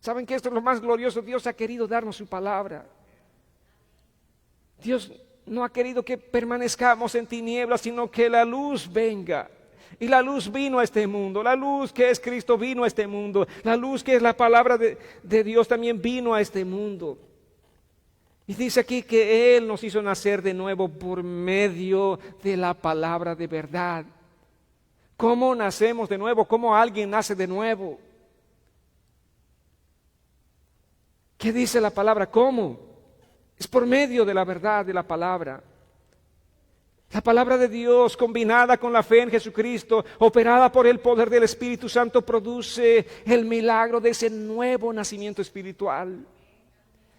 ¿Saben que esto es lo más glorioso? Dios ha querido darnos su palabra. Dios no ha querido que permanezcamos en tinieblas, sino que la luz venga. Y la luz vino a este mundo. La luz que es Cristo vino a este mundo. La luz que es la palabra de Dios también vino a este mundo. Y dice aquí que Él nos hizo nacer de nuevo por medio de la palabra de verdad. ¿Cómo nacemos de nuevo? ¿Cómo alguien nace de nuevo? ¿Qué dice la palabra? ¿Cómo? Es por medio de la verdad de la palabra. La palabra de Dios combinada con la fe en Jesucristo, operada por el poder del Espíritu Santo, produce el milagro de ese nuevo nacimiento espiritual.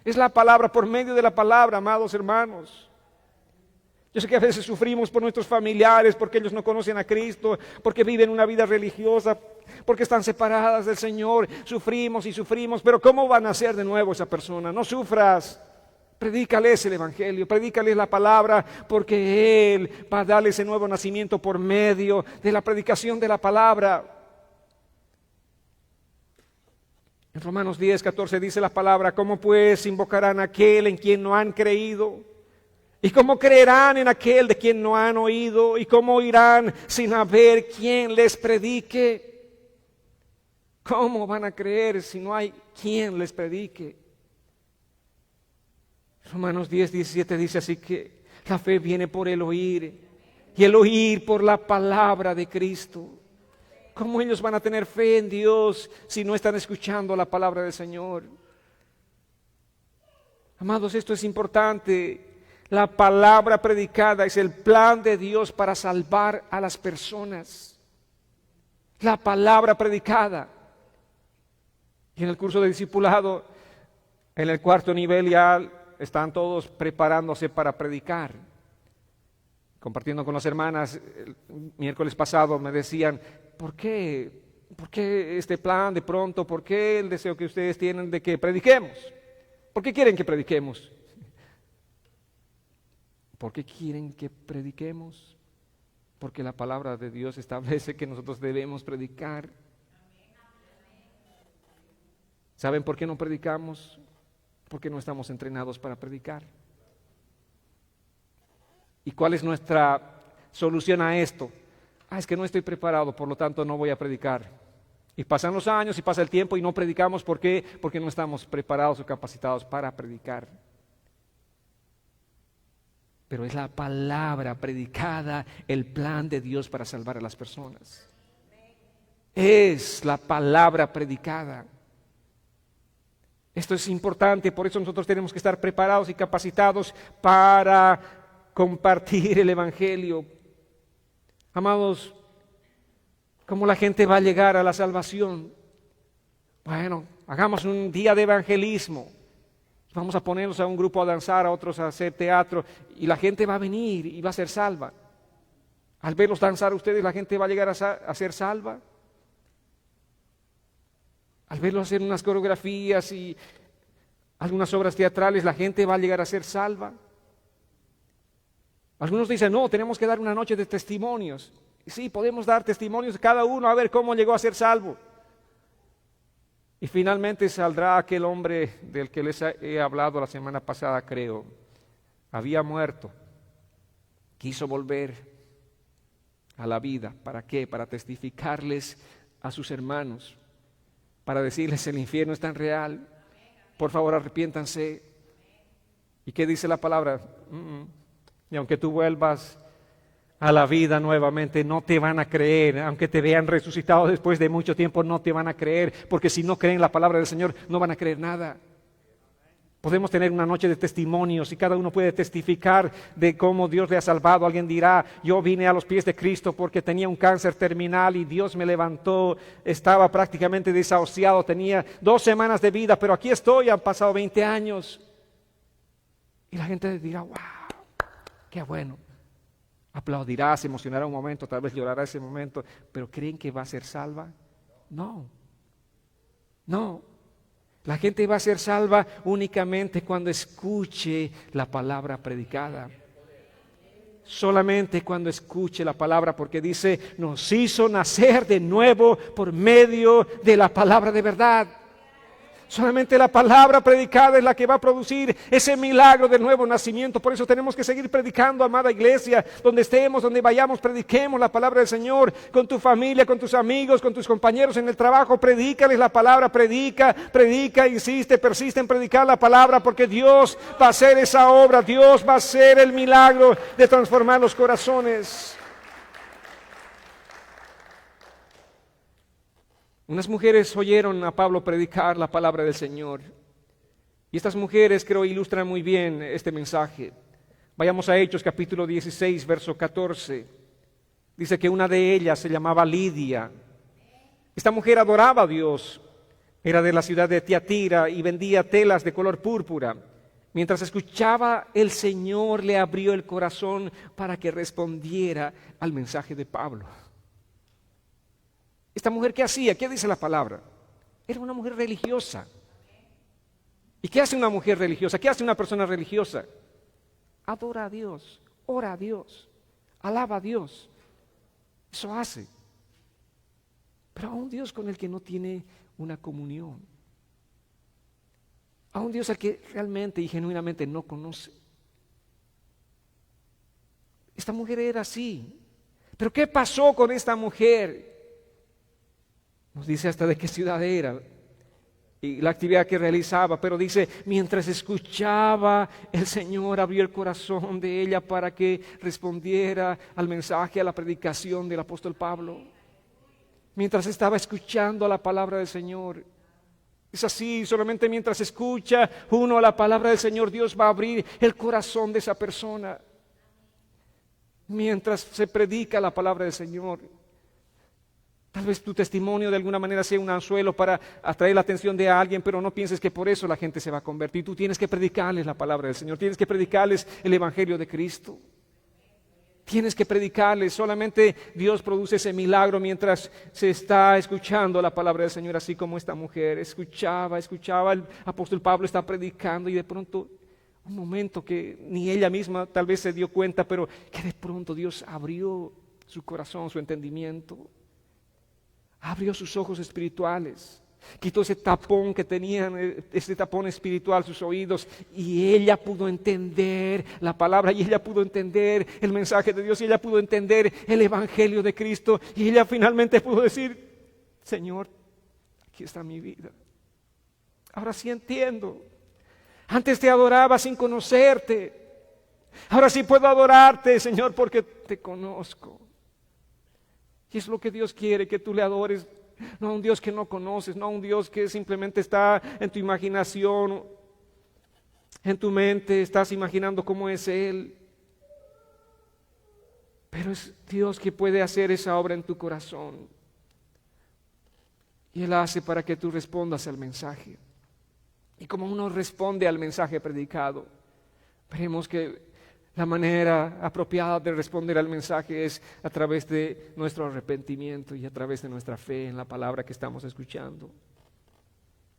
Es la palabra, por medio de la palabra, amados hermanos. Yo sé que a veces sufrimos por nuestros familiares, porque ellos no conocen a Cristo, porque viven una vida religiosa, porque están separadas del Señor. Sufrimos y sufrimos, pero ¿cómo va a nacer de nuevo esa persona? No sufras. Predícales el Evangelio, predícales la palabra, porque Él va a darle ese nuevo nacimiento por medio de la predicación de la palabra. En Romanos 10:14 dice la palabra, ¿cómo pues invocarán a aquel en quien no han creído? ¿Y cómo creerán en aquel de quien no han oído? ¿Y cómo oirán sin haber quien les predique? ¿Cómo van a creer si no hay quien les predique? Romanos 10:17 dice así que la fe viene por el oír y el oír por la palabra de Cristo. ¿Cómo ellos van a tener fe en Dios si no están escuchando la palabra del Señor? Amados, esto es importante. La palabra predicada es el plan de Dios para salvar a las personas. La palabra predicada. Y en el curso de discipulado, en el 4º nivel ya están todos preparándose para predicar. Compartiendo con las hermanas, el miércoles pasado me decían, ¿por qué ¿por qué este plan de pronto? ¿Por qué el deseo que ustedes tienen de que prediquemos? ¿Por qué quieren que prediquemos? ¿Por qué quieren que prediquemos? Porque la palabra de Dios establece que nosotros debemos predicar. ¿Saben por qué no predicamos? Porque no estamos entrenados para predicar. ¿Y cuál es nuestra solución a esto? Es que no estoy preparado, por lo tanto no voy a predicar. Y pasan los años y pasa el tiempo y no predicamos. ¿Por qué? Porque no estamos preparados o capacitados para predicar. Pero es la palabra predicada, el plan de Dios para salvar a las personas. Es la palabra predicada. Esto es importante, por eso nosotros tenemos que estar preparados y capacitados para compartir el Evangelio. Amados, ¿cómo la gente va a llegar a la salvación? Bueno, hagamos un día de evangelismo. Vamos a ponernos a un grupo a danzar, a otros a hacer teatro, y la gente va a venir y va a ser salva. Al verlos danzar a ustedes, la gente va a llegar a ser salva. Al verlos hacer unas coreografías y algunas obras teatrales, la gente va a llegar a ser salva. Algunos dicen, no, tenemos que dar una noche de testimonios. Y sí, podemos dar testimonios cada uno a ver cómo llegó a ser salvo. Y finalmente saldrá aquel hombre del que les he hablado la semana pasada, creo. Había muerto, quiso volver a la vida. ¿Para qué? Para testificarles a sus hermanos, para decirles el infierno es tan real, por favor arrepiéntanse. ¿Y qué dice la palabra? Y aunque tú vuelvas a la vida nuevamente, no te van a creer. Aunque te vean resucitado después de mucho tiempo, no te van a creer, porque si no creen la palabra del Señor, no van a creer nada. Podemos tener una noche de testimonios y cada uno puede testificar de cómo Dios le ha salvado. Alguien dirá, yo vine a los pies de Cristo porque tenía un cáncer terminal y Dios me levantó, estaba prácticamente desahuciado, tenía 2 semanas de vida, pero aquí estoy, han pasado 20 años. Y la gente dirá, wow, qué bueno. Aplaudirá, se emocionará un momento, tal vez llorará ese momento, pero ¿creen que va a ser salva? No. La gente va a ser salva únicamente cuando escuche la palabra predicada. Solamente cuando escuche la palabra, porque dice, nos hizo nacer de nuevo por medio de la palabra de verdad. Solamente la palabra predicada es la que va a producir ese milagro del nuevo nacimiento. Por eso tenemos que seguir predicando, amada iglesia. Donde estemos, donde vayamos, prediquemos la palabra del Señor. Con tu familia, con tus amigos, con tus compañeros en el trabajo, predícales la palabra, predica, insiste, persiste en predicar la palabra, porque Dios va a hacer esa obra. Dios va a hacer el milagro de transformar los corazones. Unas mujeres oyeron a Pablo predicar la palabra del Señor. Y estas mujeres creo ilustran muy bien este mensaje. Vayamos a Hechos capítulo 16, verso 14. Dice que una de ellas se llamaba Lidia. Esta mujer adoraba a Dios. Era de la ciudad de Tiatira y vendía telas de color púrpura. Mientras escuchaba, el Señor le abrió el corazón para que respondiera al mensaje de Pablo. Esta mujer, ¿qué hacía? ¿Qué dice la palabra? Era una mujer religiosa. ¿Y qué hace una mujer religiosa? ¿Qué hace una persona religiosa? Adora a Dios, ora a Dios, alaba a Dios. Eso hace. Pero a un Dios con el que no tiene una comunión. A un Dios al que realmente y genuinamente no conoce. Esta mujer era así. ¿Pero qué pasó con esta mujer? Nos dice hasta de qué ciudad era y la actividad que realizaba, pero dice, mientras escuchaba, el Señor abrió el corazón de ella para que respondiera al mensaje, a la predicación del apóstol Pablo. Mientras estaba escuchando la palabra del Señor. Es así, solamente mientras escucha uno la palabra del Señor, Dios va a abrir el corazón de esa persona. Mientras se predica la palabra del Señor. Tal vez tu testimonio de alguna manera sea un anzuelo para atraer la atención de alguien, pero no pienses que por eso la gente se va a convertir. Tú tienes que predicarles la palabra del Señor, tienes que predicarles el Evangelio de Cristo. Tienes que predicarles. Solamente Dios produce ese milagro mientras se está escuchando la palabra del Señor, así como esta mujer escuchaba. El apóstol Pablo está predicando y de pronto, un momento que ni ella misma tal vez se dio cuenta, pero que de pronto Dios abrió su corazón, su entendimiento, abrió sus ojos espirituales. Quitó ese tapón que tenían, ese tapón espiritual, sus oídos, y ella pudo entender la palabra, y ella pudo entender el mensaje de Dios, y ella pudo entender el evangelio de Cristo, y ella finalmente pudo decir: Señor, aquí está mi vida. Ahora sí entiendo. Antes te adoraba sin conocerte. Ahora sí puedo adorarte, Señor, porque te conozco. Y es lo que Dios quiere, que tú le adores. No a un Dios que no conoces, no a un Dios que simplemente está en tu imaginación, en tu mente, estás imaginando cómo es Él. Pero es Dios que puede hacer esa obra en tu corazón. Y Él hace para que tú respondas al mensaje. Y como uno responde al mensaje predicado, veremos que la manera apropiada de responder al mensaje es a través de nuestro arrepentimiento y a través de nuestra fe en la palabra que estamos escuchando.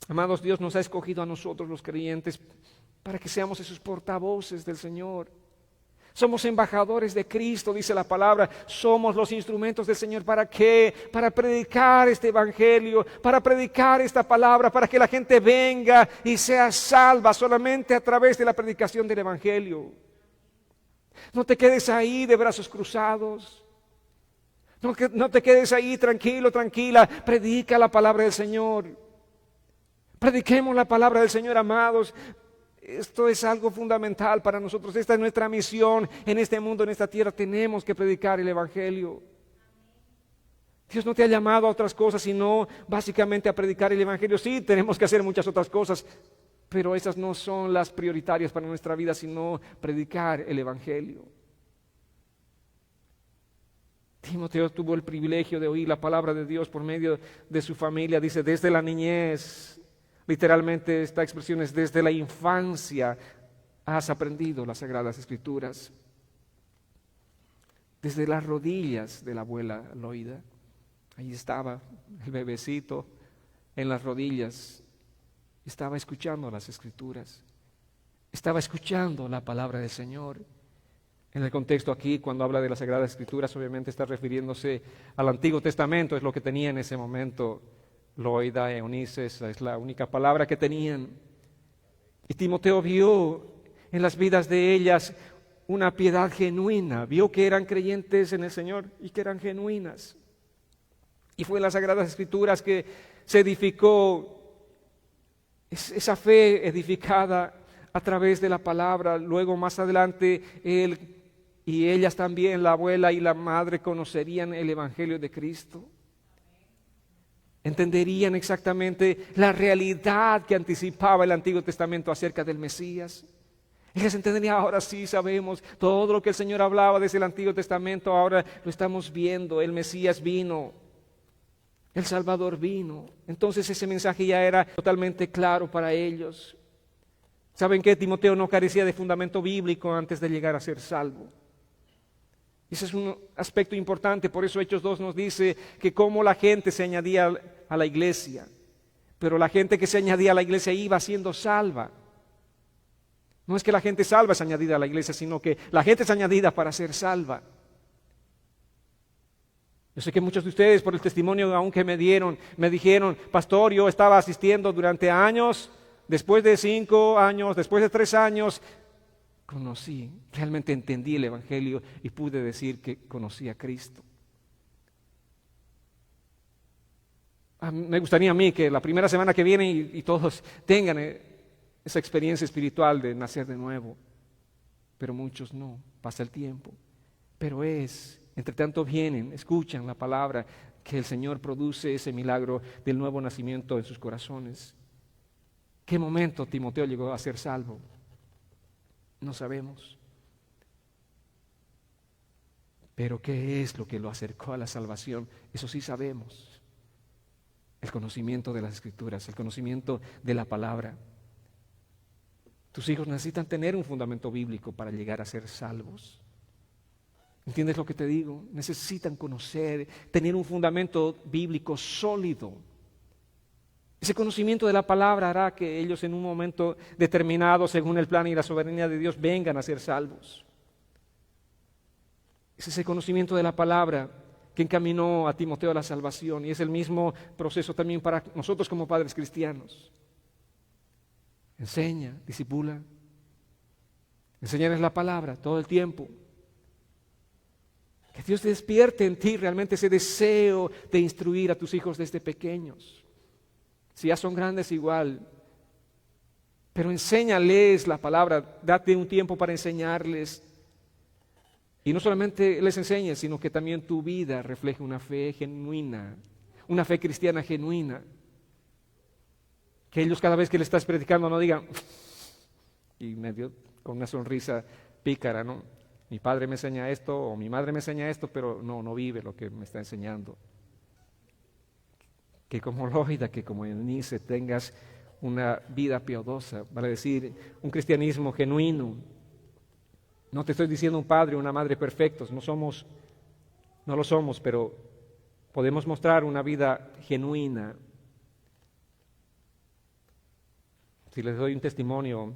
Amados, Dios nos ha escogido a nosotros los creyentes para que seamos esos portavoces del Señor. Somos embajadores de Cristo, dice la palabra. Somos los instrumentos del Señor. ¿Para qué? Para predicar este evangelio, para predicar esta palabra, para que la gente venga y sea salva solamente a través de la predicación del evangelio. No te quedes ahí de brazos cruzados. No te quedes ahí tranquilo, tranquila. Predica la palabra del Señor. Prediquemos la palabra del Señor, amados. Esto es algo fundamental para nosotros. Esta es nuestra misión en este mundo, en esta tierra. Tenemos que predicar el evangelio. Dios no te ha llamado a otras cosas, sino básicamente a predicar el evangelio. Sí, tenemos que hacer muchas otras cosas, pero esas no son las prioritarias para nuestra vida, sino predicar el evangelio. Timoteo tuvo el privilegio de oír la palabra de Dios por medio de su familia. Dice, desde la niñez, literalmente esta expresión es desde la infancia has aprendido las Sagradas Escrituras. Desde las rodillas de la abuela Loida, ahí estaba el bebecito en las rodillas. Estaba escuchando las Escrituras, estaba escuchando la palabra del Señor. En el contexto aquí, cuando habla de las Sagradas Escrituras, obviamente está refiriéndose al Antiguo Testamento, es lo que tenía en ese momento Loida, Eunice, esa es la única palabra que tenían. Y Timoteo vio en las vidas de ellas una piedad genuina, vio que eran creyentes en el Señor y que eran genuinas. Y fue en las Sagradas Escrituras que se edificó esa fe edificada a través de la palabra. Luego más adelante él y ellas también, la abuela y la madre, conocerían el evangelio de Cristo. Entenderían exactamente la realidad que anticipaba el Antiguo Testamento acerca del Mesías. Ellas entenderían: ahora sí sabemos todo lo que el Señor hablaba desde el Antiguo Testamento, ahora lo estamos viendo. El Mesías vino, el Salvador vino. Entonces ese mensaje ya era totalmente claro para ellos. ¿Saben qué? Timoteo no carecía de fundamento bíblico antes de llegar a ser salvo. Ese es un aspecto importante. Por eso Hechos 2 nos dice que cómo la gente se añadía a la iglesia. Pero la gente que se añadía a la iglesia iba siendo salva. No es que la gente salva es añadida a la iglesia, sino que la gente es añadida para ser salva. Yo sé que muchos de ustedes, por el testimonio aún que me dieron, me dijeron: pastor, yo estaba asistiendo durante años, después de 5 años, después de 3 años, conocí, realmente entendí el evangelio y pude decir que conocí a Cristo. Me gustaría a mí que la primera semana que viene y todos tengan esa experiencia espiritual de nacer de nuevo, pero muchos no, pasa el tiempo. Pero entre tanto vienen, escuchan la palabra, que el Señor produce ese milagro del nuevo nacimiento en sus corazones. ¿Qué momento Timoteo llegó a ser salvo? No sabemos. Pero ¿qué es lo que lo acercó a la salvación? Eso sí sabemos. El conocimiento de las Escrituras, el conocimiento de la palabra. Tus hijos necesitan tener un fundamento bíblico para llegar a ser salvos. ¿Entiendes lo que te digo? Necesitan conocer, tener un fundamento bíblico sólido. Ese conocimiento de la palabra hará que ellos en un momento determinado, según el plan y la soberanía de Dios, vengan a ser salvos. Es ese conocimiento de la palabra que encaminó a Timoteo a la salvación, y es el mismo proceso también para nosotros como padres cristianos. Enseña, discipula, enseñarles la palabra todo el tiempo. Que Dios despierte en ti realmente ese deseo de instruir a tus hijos desde pequeños. Si ya son grandes igual, pero enséñales la palabra, date un tiempo para enseñarles. Y no solamente les enseñes, sino que también tu vida refleje una fe genuina, una fe cristiana genuina. Que ellos cada vez que le estás predicando no digan, y medio con una sonrisa pícara, ¿no? Mi padre me enseña esto o mi madre me enseña esto, pero no vive lo que me está enseñando. Que como Loida, que como Eunice tengas una vida piadosa, vale decir, un cristianismo genuino. No te estoy diciendo un padre o una madre perfectos, no lo somos, pero podemos mostrar una vida genuina. Si les doy un testimonio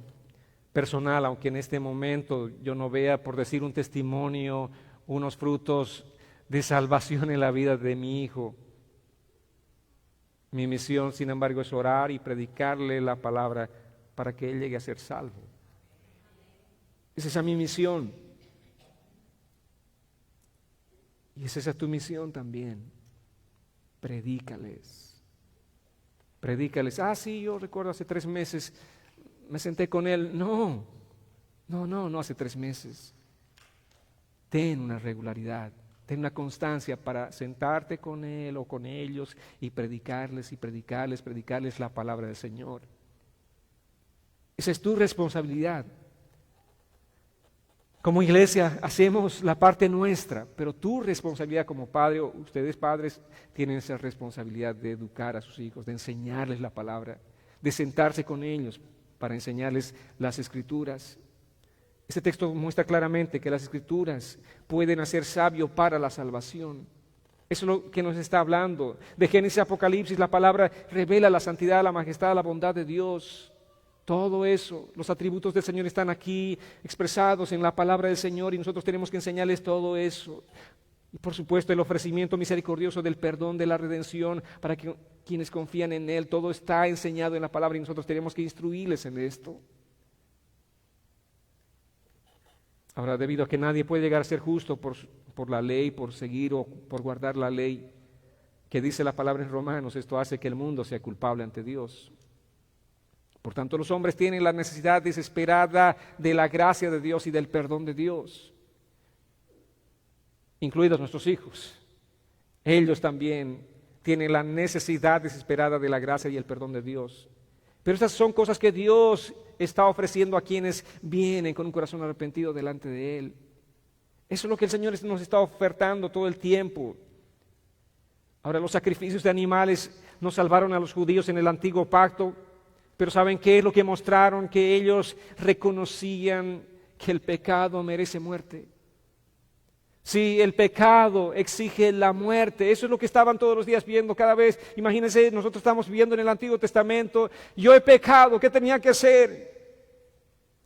personal, aunque en este momento yo no vea, por decir un testimonio, unos frutos de salvación en la vida de mi hijo, mi misión, sin embargo, es orar y predicarle la palabra para que él llegue a ser salvo. Esa es mi misión. Y es esa tu misión también. Predícales. Predícales. Sí, yo recuerdo hace 3 meses me senté con él. No hace 3 meses. Ten una regularidad, ten una constancia para sentarte con él o con ellos y predicarles la palabra del Señor. Esa es tu responsabilidad. Como iglesia hacemos la parte nuestra, pero tu responsabilidad como padre, o ustedes padres, tienen esa responsabilidad de educar a sus hijos, de enseñarles la palabra, de sentarse con ellos para enseñarles las Escrituras. Este texto muestra claramente que las Escrituras pueden hacer sabio para la salvación. Eso es lo que nos está hablando. De Génesis a Apocalipsis, la palabra revela la santidad, la majestad, la bondad de Dios. Todo eso, los atributos del Señor están aquí expresados en la palabra del Señor y nosotros tenemos que enseñarles todo eso. Y por supuesto el ofrecimiento misericordioso del perdón, de la redención para que quienes confían en Él, todo está enseñado en la palabra y nosotros tenemos que instruirles en esto. Ahora, debido a que nadie puede llegar a ser justo por la ley, por seguir o por guardar la ley que dice la palabra en Romanos, esto hace que el mundo sea culpable ante Dios. Por tanto, los hombres tienen la necesidad desesperada de la gracia de Dios y del perdón de Dios, incluidos nuestros hijos. Ellos también tienen la necesidad desesperada de la gracia y el perdón de Dios. Pero estas son cosas que Dios está ofreciendo a quienes vienen con un corazón arrepentido delante de Él. Eso es lo que el Señor nos está ofertando todo el tiempo. Ahora, los sacrificios de animales no salvaron a los judíos en el antiguo pacto, pero ¿saben qué es lo que mostraron? Que ellos reconocían que el pecado merece muerte. Si el pecado exige la muerte, eso es lo que estaban todos los días viendo cada vez. Imagínense, nosotros estamos viviendo en el Antiguo Testamento. Yo he pecado, ¿qué tenía que hacer?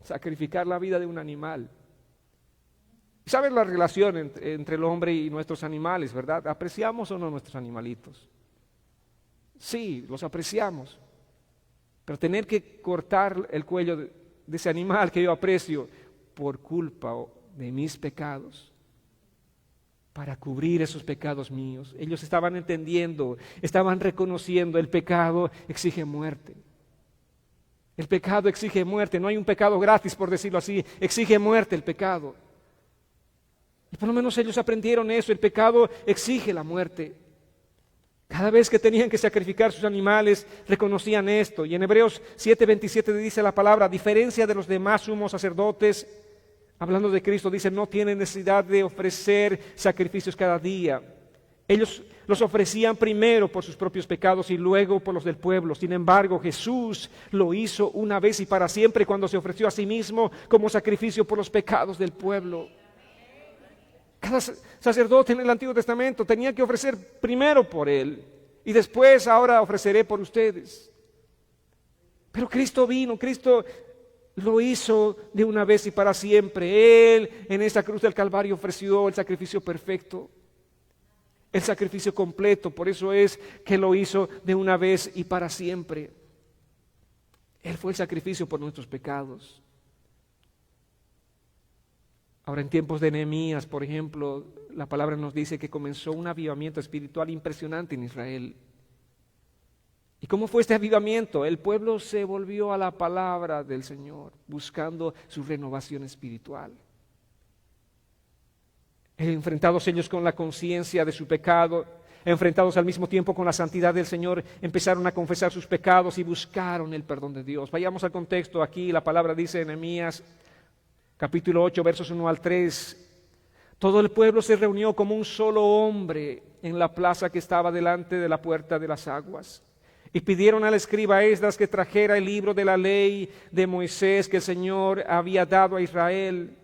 Sacrificar la vida de un animal. ¿Saben la relación entre el hombre y nuestros animales, verdad? ¿Apreciamos o no nuestros animalitos? Sí, los apreciamos. Pero tener que cortar el cuello de ese animal que yo aprecio por culpa de mis pecados, para cubrir esos pecados míos. Ellos estaban entendiendo, estaban reconociendo, el pecado exige muerte. El pecado exige muerte, no hay un pecado gratis, por decirlo así, exige muerte el pecado. Y por lo menos ellos aprendieron eso, el pecado exige la muerte. Cada vez que tenían que sacrificar sus animales, reconocían esto. Y en Hebreos 7:27 dice la palabra, a diferencia de los demás sumos sacerdotes, hablando de Cristo, dice, no tienen necesidad de ofrecer sacrificios cada día. Ellos los ofrecían primero por sus propios pecados y luego por los del pueblo. Sin embargo, Jesús lo hizo una vez y para siempre cuando se ofreció a sí mismo como sacrificio por los pecados del pueblo. Cada sacerdote en el Antiguo Testamento tenía que ofrecer primero por él y después ahora ofreceré por ustedes. Pero Cristo vino, Cristo lo hizo de una vez y para siempre. Él en esa cruz del Calvario ofreció el sacrificio perfecto, el sacrificio completo. Por eso es que lo hizo de una vez y para siempre. Él fue el sacrificio por nuestros pecados. Ahora, en tiempos de Nehemías, por ejemplo, la palabra nos dice que comenzó un avivamiento espiritual impresionante en Israel. ¿Y cómo fue este avivamiento? El pueblo se volvió a la palabra del Señor, buscando su renovación espiritual. Enfrentados ellos con la conciencia de su pecado, enfrentados al mismo tiempo con la santidad del Señor, empezaron a confesar sus pecados y buscaron el perdón de Dios. Vayamos al contexto aquí, la palabra dice en Nehemías capítulo 8, versos 1 al 3. Todo el pueblo se reunió como un solo hombre en la plaza que estaba delante de la puerta de las aguas. Y pidieron al escriba Esdras que trajera el libro de la ley de Moisés que el Señor había dado a Israel.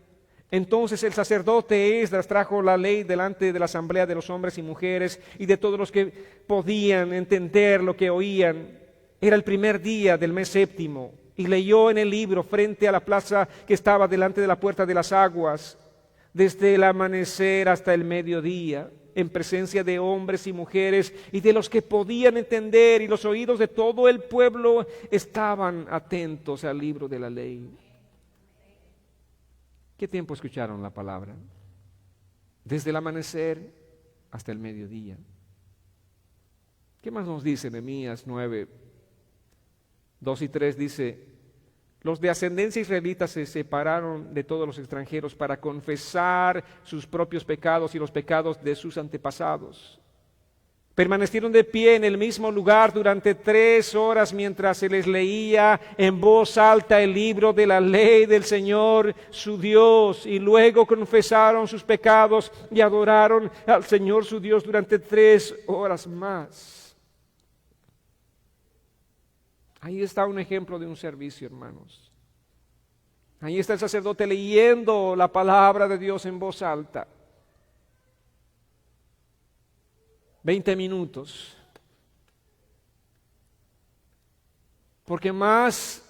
Entonces el sacerdote Esdras trajo la ley delante de la asamblea de los hombres y mujeres y de todos los que podían entender lo que oían. Era el primer día del mes séptimo. Y leyó en el libro frente a la plaza que estaba delante de la puerta de las aguas, desde el amanecer hasta el mediodía, en presencia de hombres y mujeres y de los que podían entender, y los oídos de todo el pueblo estaban atentos al libro de la ley. ¿Qué tiempo escucharon la palabra? Desde el amanecer hasta el mediodía. ¿Qué más nos dice Nehemías 9? 2 y 3 dice: los de ascendencia israelita se separaron de todos los extranjeros para confesar sus propios pecados y los pecados de sus antepasados. Permanecieron de pie en el mismo lugar durante 3 horas mientras se les leía en voz alta el libro de la ley del Señor su Dios, y luego confesaron sus pecados y adoraron al Señor su Dios durante 3 horas más. Ahí está un ejemplo de un servicio, hermanos. Ahí está el sacerdote leyendo la palabra de Dios en voz alta. 20 minutos. Porque más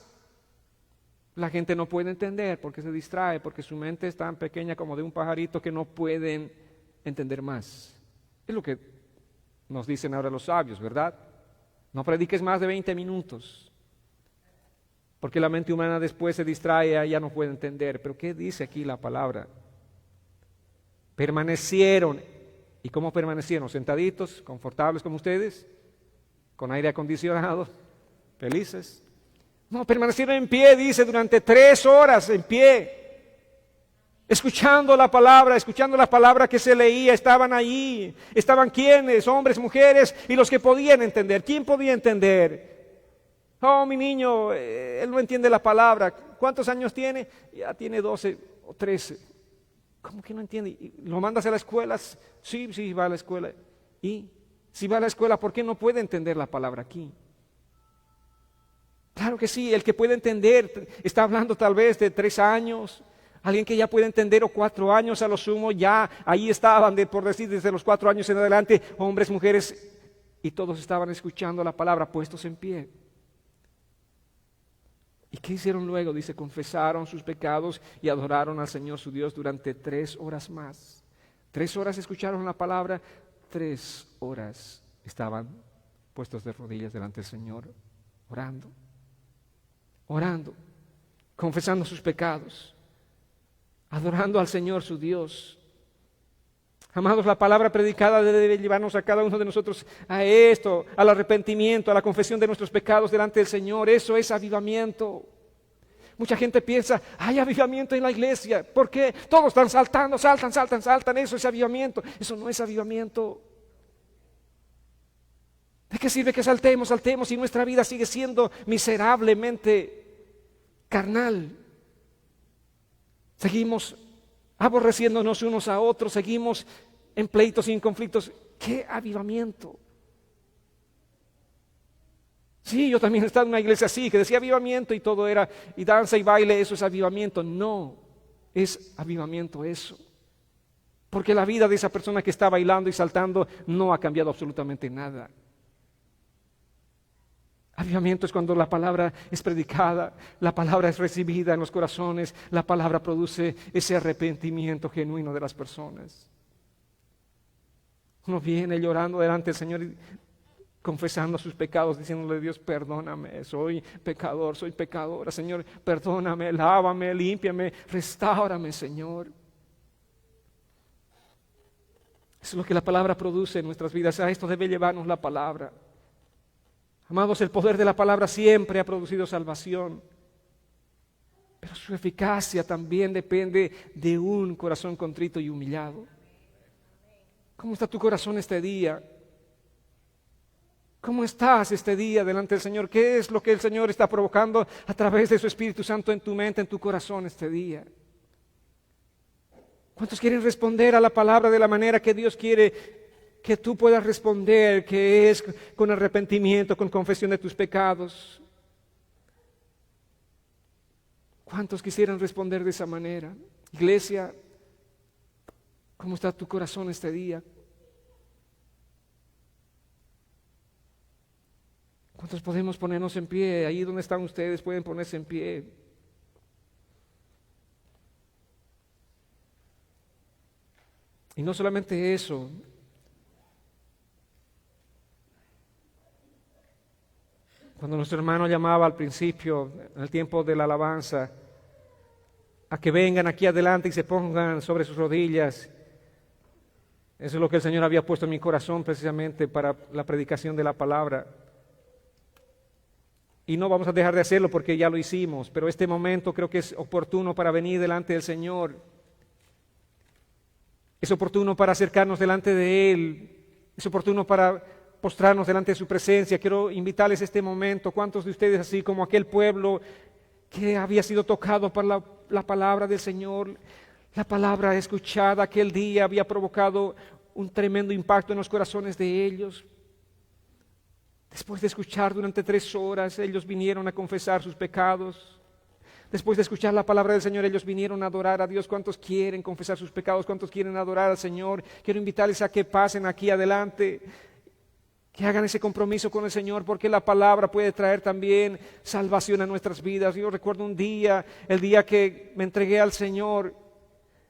la gente no puede entender, porque se distrae, porque su mente es tan pequeña como de un pajarito que no pueden entender más. Es lo que nos dicen ahora los sabios, ¿verdad? No prediques más de 20 minutos, porque la mente humana después se distrae y ya no puede entender. Pero ¿qué dice aquí la palabra? Permanecieron. ¿Y cómo permanecieron? ¿Sentaditos, confortables como ustedes? ¿Con aire acondicionado? ¿Felices? No, permanecieron en pie, dice, durante 3 horas en pie. Escuchando la palabra que se leía. Estaban allí. ¿Estaban quiénes? Hombres, mujeres y los que podían entender. ¿Quién podía entender? Oh, mi niño, él no entiende la palabra. ¿Cuántos años tiene? Ya tiene 12 o 13. ¿Cómo que no entiende? ¿Lo mandas a la escuela? Sí, va a la escuela. ¿Y si va a la escuela, por qué no puede entender la palabra aquí? Claro que sí, el que puede entender está hablando tal vez de 3 años. Alguien que ya puede entender, o 4 años a lo sumo, ya ahí estaban, por decir, desde los 4 años en adelante, hombres, mujeres, y todos estaban escuchando la palabra, puestos en pie. ¿Y qué hicieron luego? Dice, confesaron sus pecados y adoraron al Señor su Dios durante 3 horas más. 3 horas escucharon la palabra, 3 horas estaban puestos de rodillas delante del Señor, orando, confesando sus pecados, adorando al Señor su Dios. Amados, la palabra predicada debe llevarnos a cada uno de nosotros a esto, al arrepentimiento, a la confesión de nuestros pecados delante del Señor. Eso es avivamiento. Mucha gente piensa, hay avivamiento en la iglesia. ¿Por qué? Todos están saltando, saltan. Eso es avivamiento. Eso no es avivamiento. ¿De qué sirve que saltemos y nuestra vida sigue siendo miserablemente carnal? Seguimos aborreciéndonos unos a otros, seguimos en pleitos y en conflictos. ¡Qué avivamiento! Sí, yo también he estado en una iglesia así, que decía avivamiento y todo era, y danza y baile, eso es avivamiento. No, es avivamiento eso. Porque la vida de esa persona que está bailando y saltando no ha cambiado absolutamente nada. Avivamiento es cuando la palabra es predicada, la palabra es recibida en los corazones, la palabra produce ese arrepentimiento genuino de las personas. Uno viene llorando delante del Señor y confesando sus pecados, diciéndole: Dios, perdóname, soy pecador, soy pecadora, Señor, perdóname, lávame, límpiame, restáurame, Señor. Eso es lo que la palabra produce en nuestras vidas. A esto debe llevarnos la palabra. Amados, el poder de la palabra siempre ha producido salvación, pero su eficacia también depende de un corazón contrito y humillado. ¿Cómo está tu corazón este día? ¿Cómo estás este día delante del Señor? ¿Qué es lo que el Señor está provocando a través de su Espíritu Santo en tu mente, en tu corazón este día? ¿Cuántos quieren responder a la palabra de la manera que Dios quiere que tú puedas responder, que es con arrepentimiento, con confesión de tus pecados? ¿Cuántos quisieran responder de esa manera? Iglesia, ¿cómo está tu corazón este día? ¿Cuántos podemos ponernos en pie? Ahí donde están ustedes pueden ponerse en pie. Y no solamente eso. Cuando nuestro hermano llamaba al principio, en el tiempo de la alabanza, a que vengan aquí adelante y se pongan sobre sus rodillas, eso es lo que el Señor había puesto en mi corazón precisamente para la predicación de la palabra. Y no vamos a dejar de hacerlo porque ya lo hicimos, pero este momento creo que es oportuno para venir delante del Señor. Es oportuno para acercarnos delante de Él. Es oportuno para postrarnos delante de su presencia. Quiero invitarles a este momento. ¿Cuántos de ustedes, así como aquel pueblo que había sido tocado por la palabra del Señor, la palabra escuchada aquel día había provocado un tremendo impacto en los corazones de ellos? Después de escuchar durante 3 horas, ellos vinieron a confesar sus pecados. Después de escuchar la palabra del Señor, ellos vinieron a adorar a Dios. ¿Cuántos quieren confesar sus pecados? ¿Cuántos quieren adorar al Señor? Quiero invitarles a que pasen aquí adelante, que hagan ese compromiso con el Señor, porque la palabra puede traer también salvación a nuestras vidas. Yo recuerdo un día, el día que me entregué al Señor.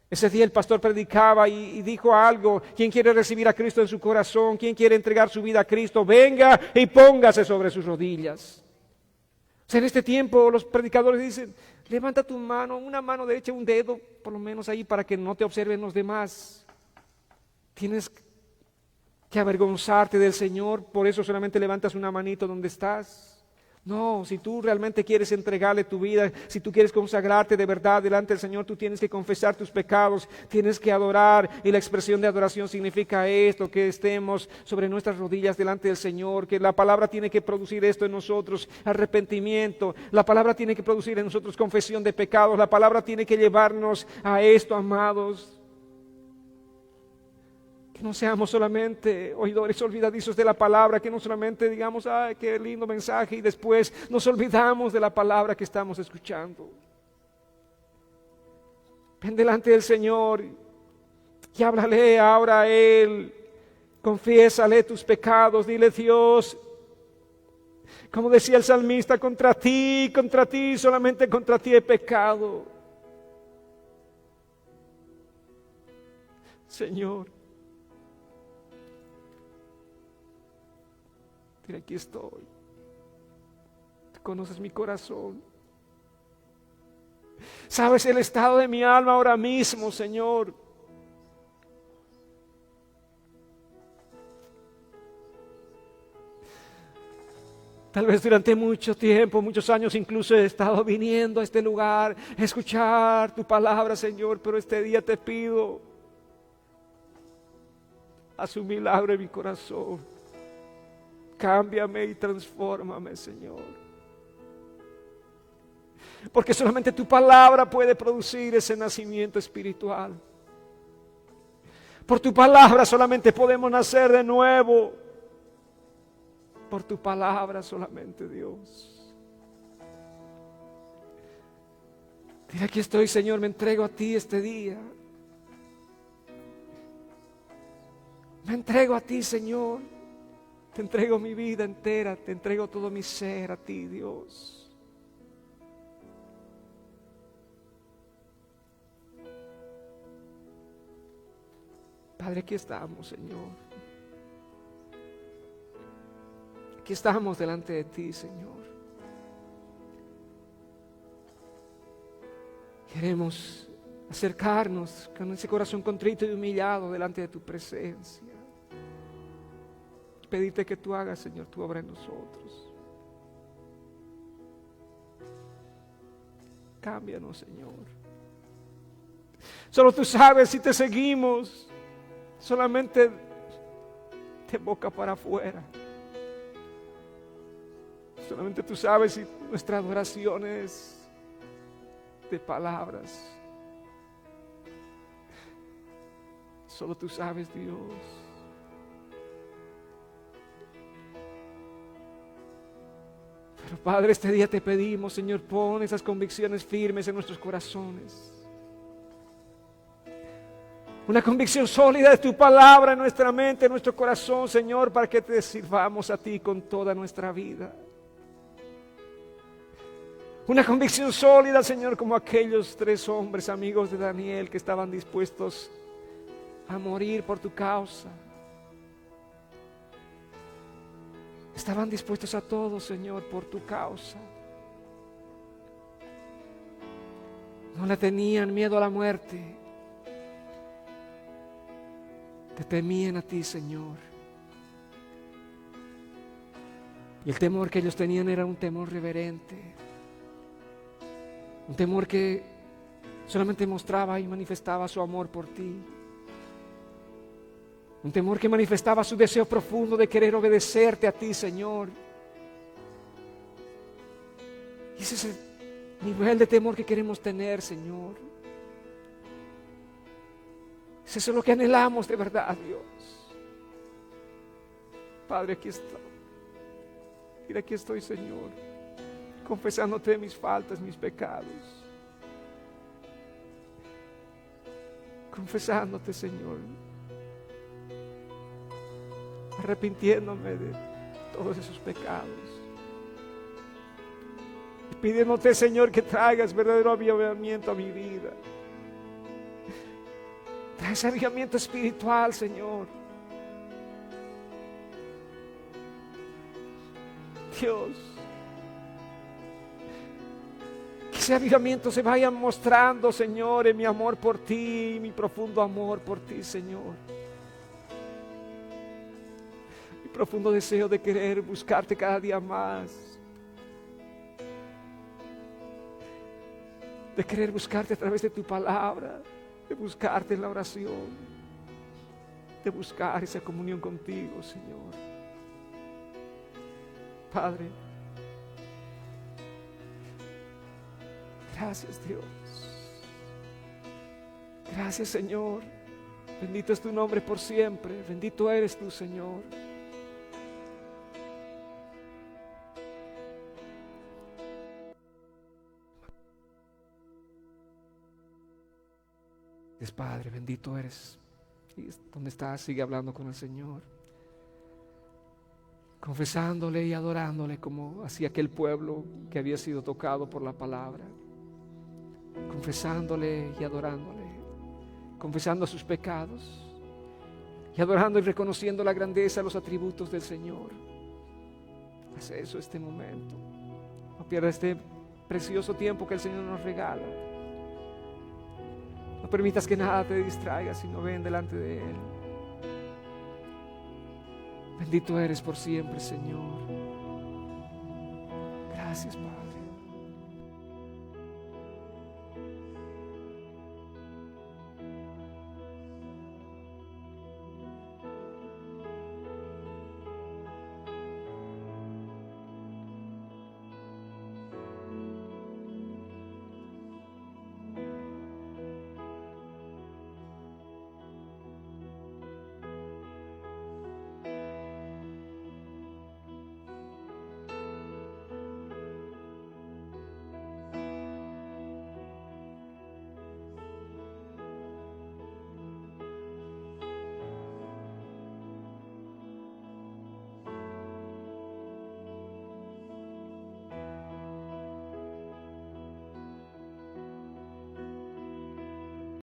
Ese día el pastor predicaba y dijo algo: ¿quién quiere recibir a Cristo en su corazón? ¿Quién quiere entregar su vida a Cristo? Venga y póngase sobre sus rodillas. O sea, en este tiempo los predicadores dicen: levanta tu mano, una mano derecha, un dedo, por lo menos ahí, para que no te observen los demás. Tienes que avergonzarte del Señor, por eso solamente levantas una manito donde estás. No, si tú realmente quieres entregarle tu vida, si tú quieres consagrarte de verdad delante del Señor, tú tienes que confesar tus pecados, tienes que adorar, y la expresión de adoración significa esto, que estemos sobre nuestras rodillas delante del Señor, que la palabra tiene que producir esto en nosotros: arrepentimiento. La palabra tiene que producir en nosotros confesión de pecados. La palabra tiene que llevarnos a esto, amados. Que no seamos solamente oidores olvidadizos de la palabra, que no solamente digamos: ¡ay, qué lindo mensaje!, y después nos olvidamos de la palabra que estamos escuchando. Ven delante del Señor y háblale ahora a Él. Confiésale tus pecados, dile: Dios, como decía el salmista, contra ti, solamente contra ti he pecado. Señor, mira, aquí estoy. Tú conoces mi corazón. Sabes el estado de mi alma ahora mismo, Señor. Tal vez durante mucho tiempo, muchos años incluso, he estado viniendo a este lugar a escuchar tu palabra, Señor, pero este día te pido: haz un milagro en mi corazón. Cámbiame y transfórmame, Señor. Porque solamente tu palabra puede producir ese nacimiento espiritual. Por tu palabra solamente podemos nacer de nuevo. Por tu palabra solamente, Dios. Dile: aquí estoy, Señor, me entrego a ti este día. Me entrego a ti, Señor. Te entrego mi vida entera, te entrego todo mi ser a ti, Dios. Padre, aquí estamos, Señor. Aquí estamos delante de ti, Señor. Queremos acercarnos con ese corazón contrito y humillado delante de tu presencia. Pedirte que tú hagas, Señor, tu obra en nosotros. Cámbianos, Señor. Solo tú sabes si te seguimos solamente de boca para afuera. Solamente tú sabes si nuestra adoración es de palabras. Solo tú sabes, Dios. Pero Padre, este día te pedimos, Señor, pon esas convicciones firmes en nuestros corazones. Una convicción sólida de tu palabra en nuestra mente, en nuestro corazón, Señor, para que te sirvamos a ti con toda nuestra vida. Una convicción sólida, Señor, como aquellos 3 hombres amigos de Daniel que estaban dispuestos a morir por tu causa. Estaban dispuestos a todo, Señor, por tu causa. No le tenían miedo a la muerte. Te temían a ti, Señor. Y el temor que ellos tenían era un temor reverente. Un temor que solamente mostraba y manifestaba su amor por ti. Un temor que manifestaba su deseo profundo de querer obedecerte a ti, Señor. Y ese es el nivel de temor que queremos tener, Señor. Es eso lo que anhelamos de verdad, Dios. Padre, aquí estoy. Mira, aquí estoy, Señor, confesándote mis faltas, mis pecados. Confesándote, Señor. Arrepintiéndome de todos esos pecados. Y pidiéndote, Señor, que traigas verdadero avivamiento a mi vida. Traes avivamiento espiritual, Señor. Dios, que ese avivamiento se vaya mostrando, Señor, en mi amor por ti, mi profundo amor por ti, Señor. Mi profundo deseo de querer buscarte cada día más. De querer buscarte a través de tu palabra. De buscarte en la oración, de buscar esa comunión contigo, Señor. Padre, gracias, Dios. Gracias, Señor. Bendito es tu nombre por siempre. Bendito eres tú, Señor. Padre, bendito eres. Y donde estás, sigue hablando con el Señor, confesándole y adorándole como hacía aquel pueblo que había sido tocado por la palabra, confesándole y adorándole, confesando sus pecados y adorando y reconociendo la grandeza, los atributos del Señor. Haz eso este momento. No pierdas este precioso tiempo que el Señor nos regala. No permitas que nada te distraiga, sino ven delante de Él. Bendito eres por siempre, Señor. Gracias, Padre.